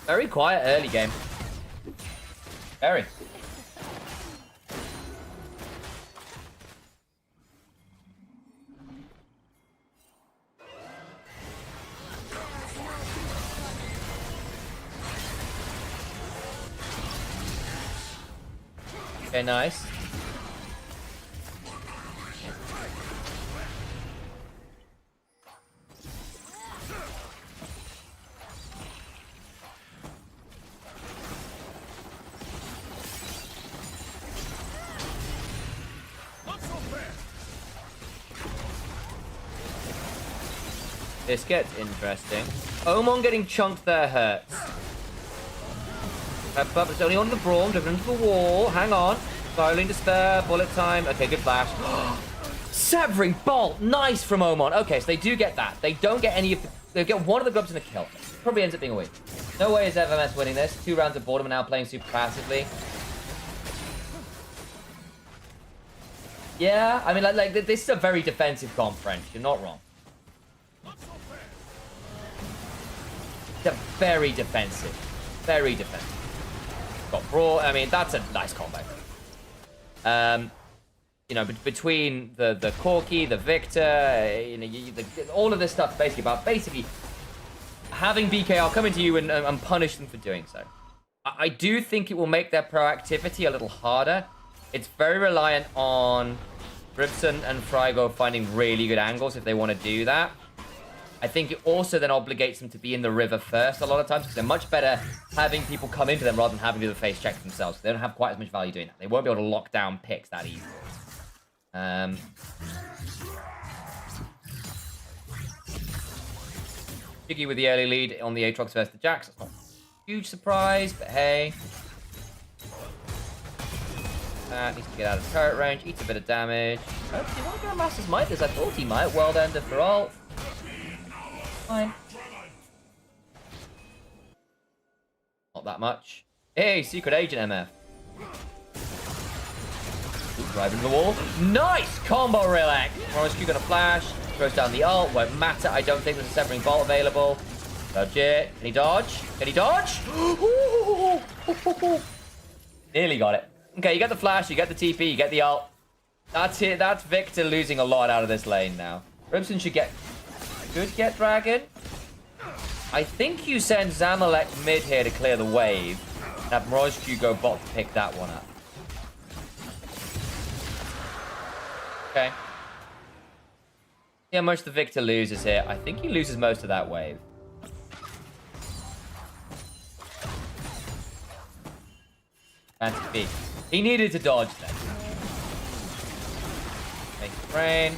Very quiet early game. Very. Okay, nice. This gets interesting. Omon getting chunked there hurts. But it's only on the brawn, driven into the wall. Hang on. Spiraling Despair, bullet time. Okay, good flash. Severing Bolt. Nice from Omon. Okay, so they do get that. They don't get any of the... They get one of the grubs and a kill. Probably ends up being a win. No way is FMS winning this. 2 rounds of boredom and now playing super passively. Yeah, I mean, like this is a very defensive comp, French. You're not wrong. They're very defensive. Very defensive. Got Brawl. I mean, that's a nice combo. You know, between the Corki, the Victor, you know, all of this stuff basically about having BKR come into you and punish them for doing so. I do think it will make their proactivity a little harder. It's very reliant on Ribson and Frygo finding really good angles if they want to do that. I think it also then obligates them to be in the river first a lot of times because they're much better having people come into them rather than having to do the face check themselves. They don't have quite as much value doing that. They won't be able to lock down picks that easily. Jiggy with the early lead on the Aatrox versus the Jax. That's not a huge surprise, but hey. Needs to get out of turret range, eats a bit of damage. Oh, do you want to go Master's Might this? I thought he might. World Ender for ult. Fine. Not that much. Hey, Secret Agent MF. Driving the wall. Nice combo relax. Morrisky gonna flash. Throws down the ult. Won't matter. I don't think there's a Severing Bolt available. Dodge it. Can he dodge? Can he dodge? Nearly got it. Okay, you get the flash, you get the TP, you get the ult. That's it. That's Victor losing a lot out of this lane now. Ribson should get... Good get Dragon. I think you send Zamalek mid here to clear the wave. And have Morozcu go bot to pick that one up. Okay. See how much the victor loses here. I think he loses most of that wave. Fancy. He needed to dodge then. Make it rain.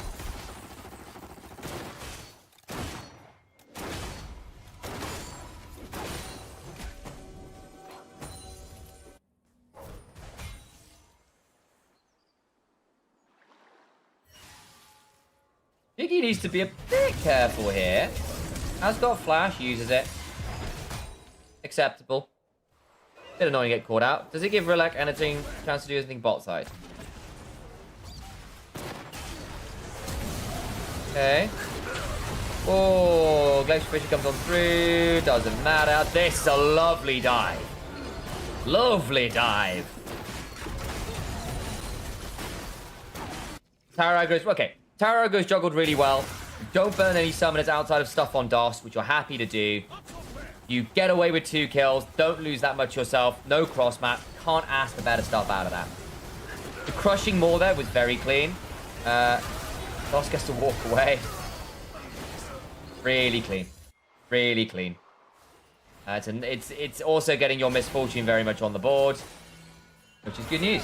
Jiggy needs to be a bit careful here. Has got flash, uses it. Acceptable. Bit annoying to get caught out. Does it give Rilek anything chance to do anything bot side? Okay. Oh, Glacier Fisher comes on through. Doesn't matter. This is a lovely dive. Lovely dive. Tara goes, okay. Tara goes juggled really well. Don't burn any summoners outside of stuff on DOS, which you're happy to do. You get away with 2 kills. Don't lose that much yourself. No cross map. Can't ask for better stuff out of that. The crushing more there was very clean. DOS gets to walk away. Really clean. Really clean. It's also getting your misfortune very much on the board, which is good news.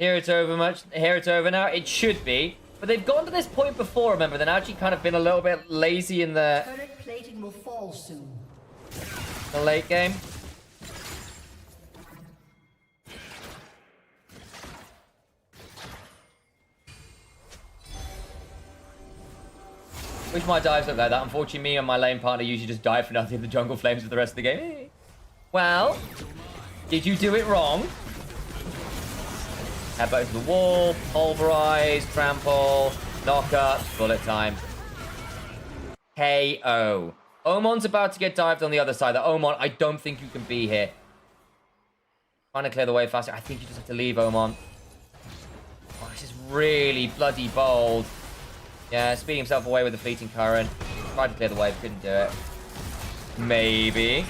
Here it's over now. It should be. But they've gone to this point before, remember. They've actually kind of been a little bit lazy in the Turret plating will fall soon. late game. Wish my dives looked like that. Unfortunately, me and my lane partner usually just dive for nothing in the jungle flames for the rest of the game. Well, did you do it wrong? Headbutt into the wall, pulverize, trample, knock up, bullet time. KO. Omon's about to get dived on the other side. The Omon, I don't think you can be here. Trying to clear the way faster. I think you just have to leave, Omon. Oh, this is really bloody bold. Yeah, speeding himself away with the fleeting current. Tried to clear the way, couldn't do it. Maybe.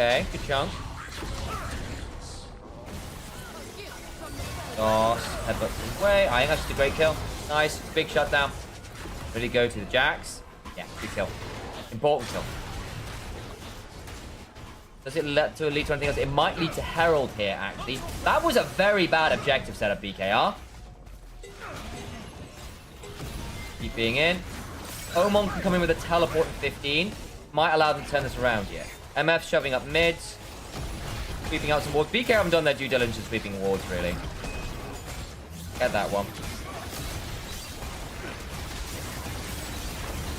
Okay, good chunk. Doss, headbutt his way. I think that's just a great kill. Nice, big shutdown. Really go to the Jax. Yeah, good kill. Important kill. Does it lead to anything else? It might lead to Herald here, actually. That was a very bad objective setup, BKR. Keep being in. Omon can come in with a teleport in 15. Might allow them to turn this around here. MF shoving up mids. Sweeping out some wards. BK haven't done their due diligence in sweeping wards, really. Get that one.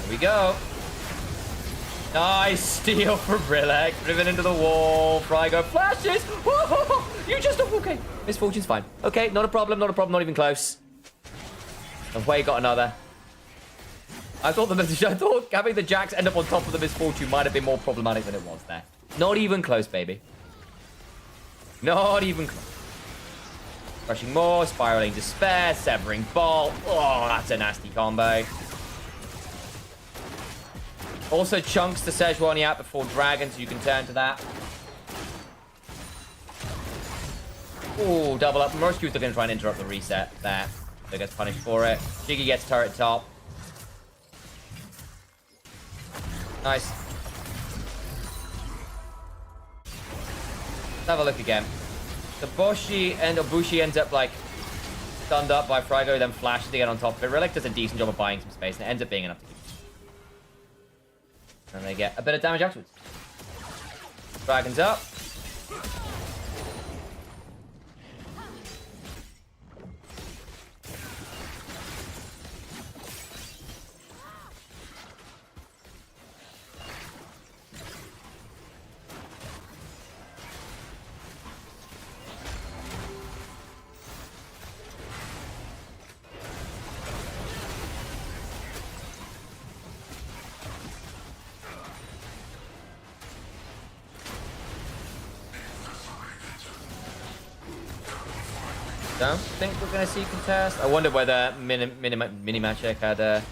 There we go. Nice steal from Rilek. Driven into the wall. Frygo flashes. Whoa, you just... Okay. Misfortune's fine. Okay, not a problem, not a problem. Not even close. Away got another. I thought having the Jax end up on top of the Misfortune might have been more problematic than it was there. Not even close, baby. Not even close. Crushing more, spiraling despair, severing bolt. Oh, that's a nasty combo. Also chunks to Sejuani out before Dragon, so you can turn to that. Ooh, double up. Moroski's still going to try and interrupt the reset there. So gets punished for it. Jiggy gets turret top. Nice. Let's have a look again. The Bushi ends up like stunned up by Fraggo, then flashes to get on top of it. Relic does a decent job of buying some space, and it ends up being enough to keep. And they get a bit of damage afterwards. Dragon's up. Don't think we're gonna see contest. I wonder whether Mini Magic had a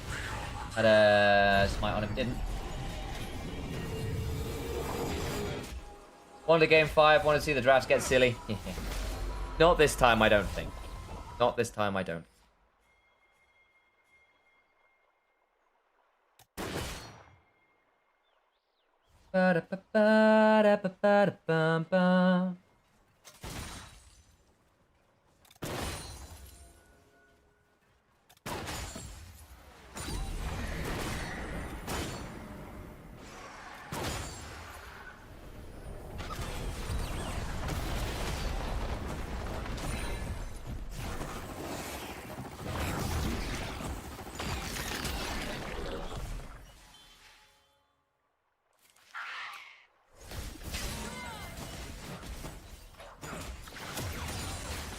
smite on him. Didn't. Wanted to game 5. Wanted to see the drafts get silly. Not this time, I don't think. Not this time, I don't. Ba-da-ba-ba-da-ba-ba-da-bum-bum.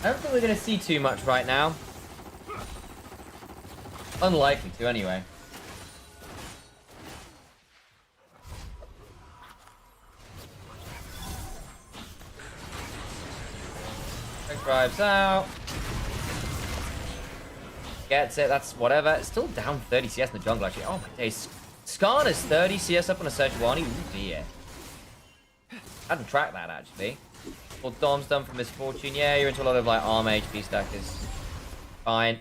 I don't think we're going to see too much right now. Unlikely to, anyway. Quick drives out. Gets it, that's whatever. It's still down 30 CS in the jungle, actually. Oh my days. Skarn is 30 CS up on a Sejuani. Ooh dear. I hadn't tracked that, actually. Well, Dom's done for Misfortune. Yeah, you're into a lot of like ARM HP stackers. Fine.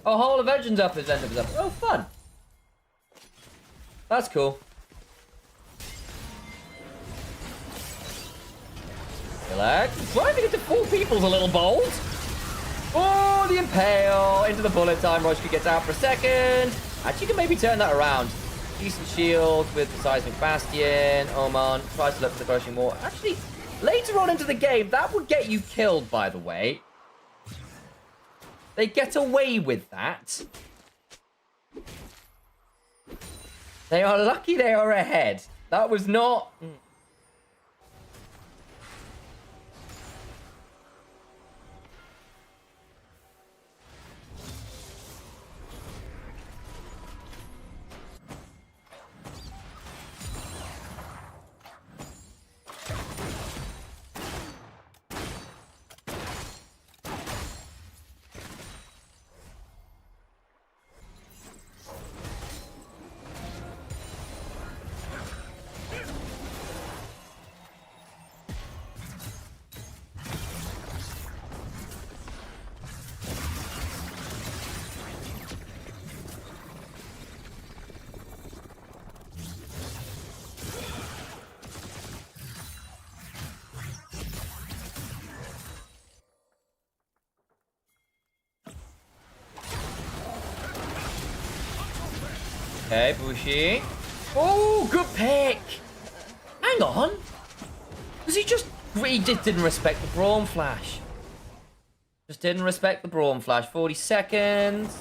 Oh, Hall of Legends up is end up. Oh, fun. That's cool. Relax. Driving into 4 people's a little bold. Oh, the Impale. Into the bullet time. Roshki gets out for a second. Actually, you can maybe turn that around. Decent shield with the Seismic Bastion. Oman tries to look for the crushing more. Actually, later on into the game, that would get you killed, by the way. They get away with that. They are lucky they are ahead. That was not... Okay, Bushi. Oh, good pick. Hang on. Was he just didn't respect the Brawn Flash. Just didn't respect the Brawn Flash. 40 seconds.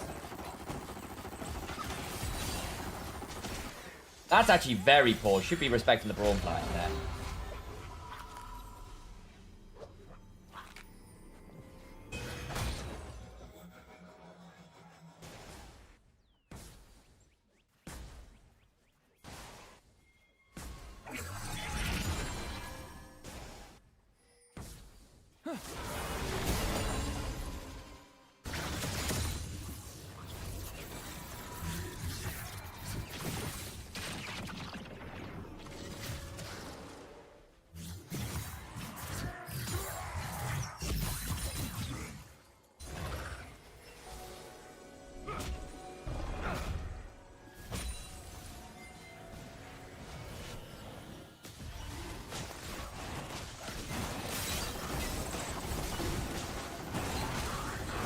That's actually very poor. Should be respecting the Brawn Flash there.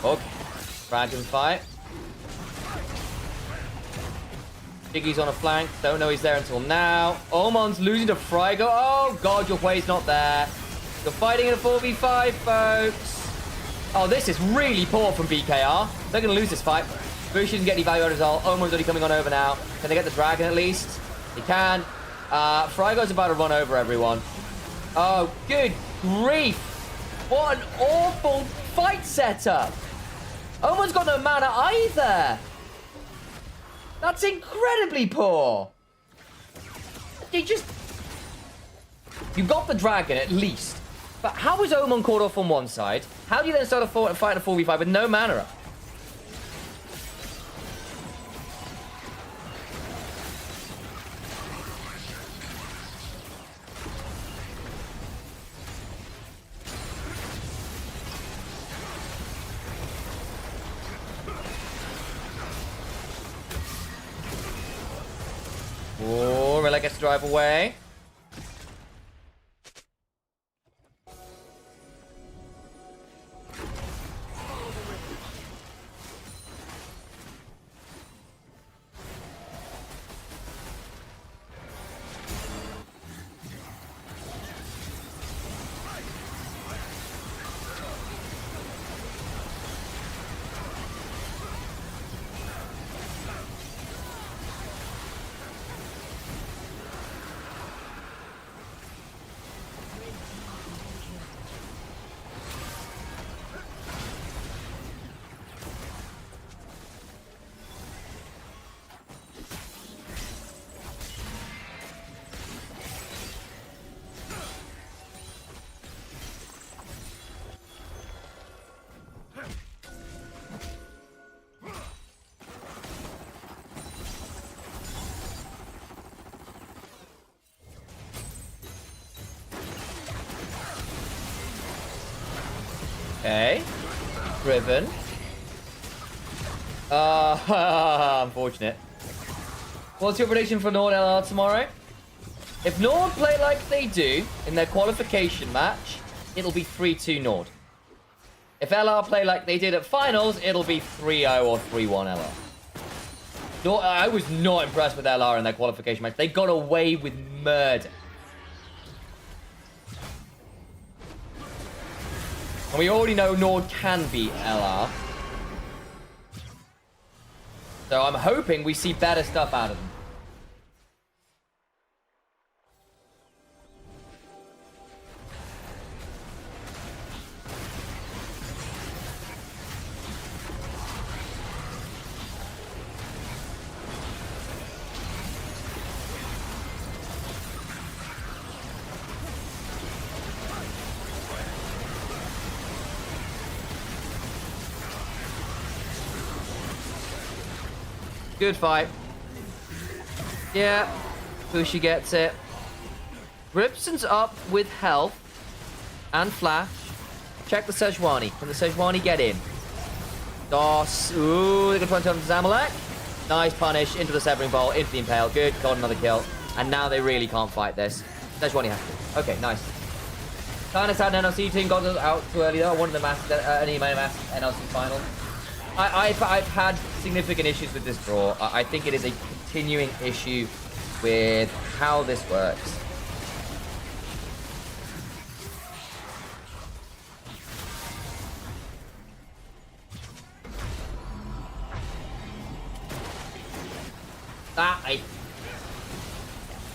Okay. Dragon fight. Diggy's on a flank. Don't know he's there until now. Omon's losing to Frygo. Oh, God, your play's not there. You're fighting in a 4v5, folks. Oh, this is really poor from BKR. They're going to lose this fight. Bush doesn't get any value out of his ult. Omon's already coming on over now. Can they get the dragon at least? They can. Frygo's about to run over everyone. Oh, good grief. What an awful fight setup. Omon's got no mana either. That's incredibly poor. You got the dragon at least. But how was Omon caught off on one side? How do you then start a fight a 4v5 with no mana up? Oh, Rilla gets to drive away. Okay. Driven. Unfortunate. What's your prediction for Nord LR tomorrow? If Nord play like they do in their qualification match, it'll be 3-2 Nord. If LR play like they did at finals, it'll be 3-0 or 3-1 LR. Nord, I was not impressed with LR in their qualification match. They got away with murder. And we already know Nord can beat LR. So I'm hoping we see better stuff out of them. Good fight. Yeah, Bushi gets it. Ripson's up with health and flash. Check the Sejuani. Can the Sejuani get in? DOS. Ooh, they're going to try and turn to Zamalek. Nice punish into the Severing Bolt, into the Impale. Good, got another kill. And now they really can't fight this. Sejuani has to. Okay, nice. Kind of sad an NLC team got out too early though. I wanted the an EMEA NLC final. I've had significant issues with this draw. I think it is a continuing issue with how this works.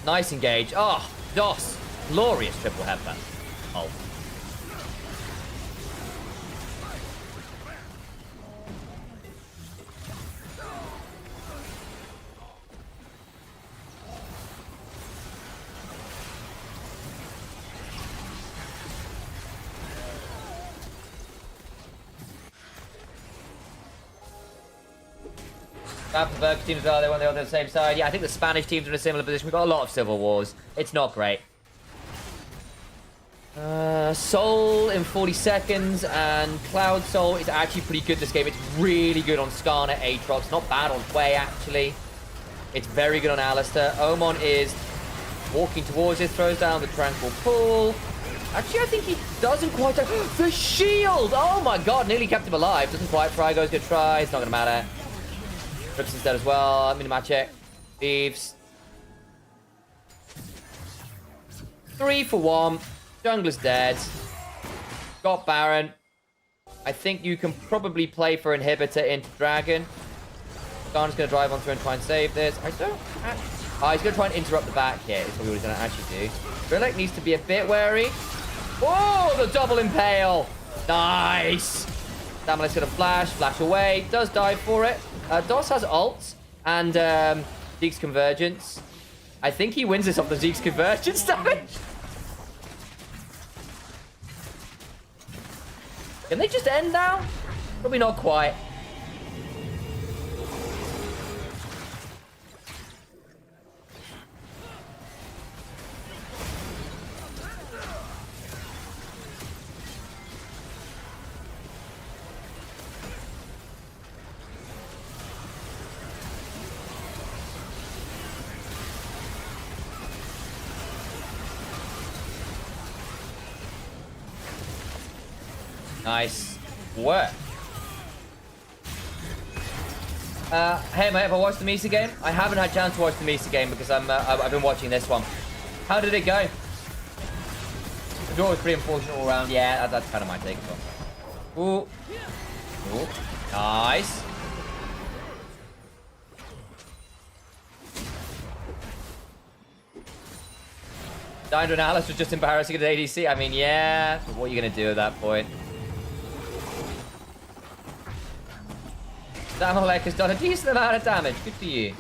Nice engage. Oh, DOS. Glorious triple headbutt. Oh. The Berks team as well, they're on the same side. Yeah, I think the Spanish teams are in a similar position. We've got a lot of civil wars. It's not great. Soul in 40 seconds, and Cloud Soul is actually pretty good this game. It's really good on Skarner, Aatrox. Not bad on Hwei, actually. It's very good on Alistair. Omon is walking towards it, throws down the Tranquil Pool. Actually, I think he doesn't quite... The shield! Oh my god, nearly kept him alive. Doesn't quite try, goes good try. It's not going to matter. Rips instead as well. Minimat check. Thieves. 3 for 1. Jungler's dead. Got Baron. I think you can probably play for Inhibitor into Dragon. Skarner's going to drive on through and try and save this. I don't... Oh, he's going to try and interrupt the back here. Is probably what he's going to actually do. Rilek needs to be a bit wary. Oh, the double impale. Nice. Damalek's going to flash away. Does die for it. DOS has ult and Zeke's Convergence. I think he wins this off the Zeke's Convergence damage. Can they just end now? Probably not quite. Nice work. Hey mate, have I watched the Misa game? I haven't had a chance to watch the Misa game because I've been watching this one. How did it go? The draw was pretty unfortunate all around. Yeah, that's kind of my take as well. Ooh. Ooh. Nice. Dying to an Alice was just embarrassing at ADC. I mean, yeah. But what are you going to do at that point? Damalek has done a decent amount of damage. Good for you.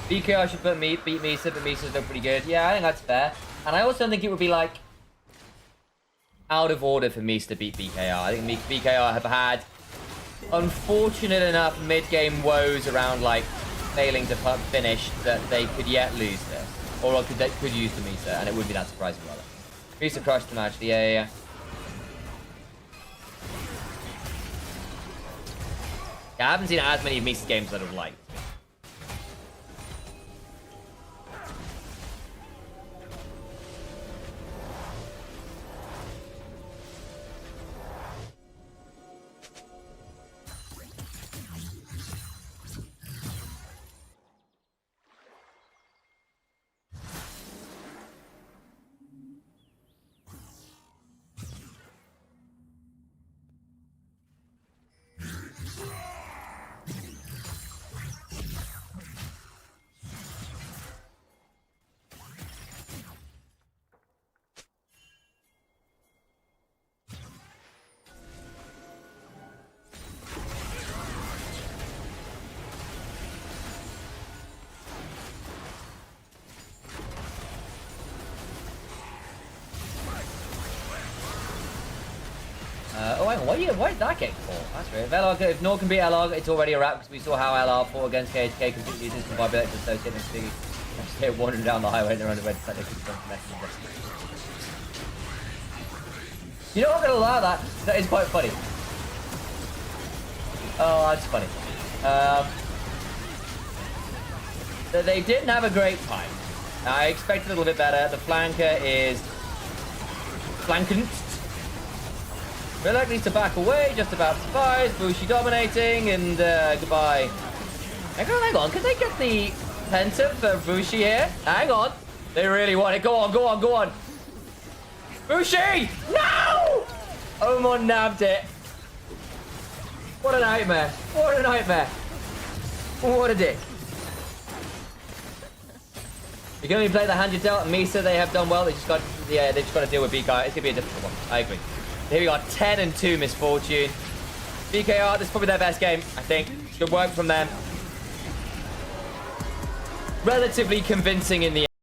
BKR should beat Misa, but Misa's done pretty good. Yeah, I think that's fair. And I also think it would be like out of order for Misa to beat BKR. I think BKR have had unfortunate enough mid-game woes around like failing to finish that they could yet lose this. Or could use the Misa, and it wouldn't be that surprising rather. Misa crushed them actually, yeah. Yeah, I haven't seen as many Misa games that I've liked. Why did that get caught? That's weird. If Nor can beat LR, it's already a wrap because we saw how LR fought against KHK completely resistant by Bilek to associate and Stiggy. They're wandering down the highway and they're on the red side. They could You know, I'm going to allow that. That is quite funny. Oh, that's funny. They didn't have a great time. I expected a little bit better. The flanker is flanked. We're likely to back away, just about surprise. Bushi dominating, and goodbye. Hang on. Can they get the penta for Bushi here? Hang on. They really want it. Go on. Bushi! No! Omon nabbed it. What a nightmare. What a dick. You can only play the hand you dealt. Misa, they have done well. They just got to deal with BKR. It's gonna be a difficult one. I agree. Here we got 10-2 Misfortune. BKR, this is probably their best game, I think. Good work from them. Relatively convincing in the end.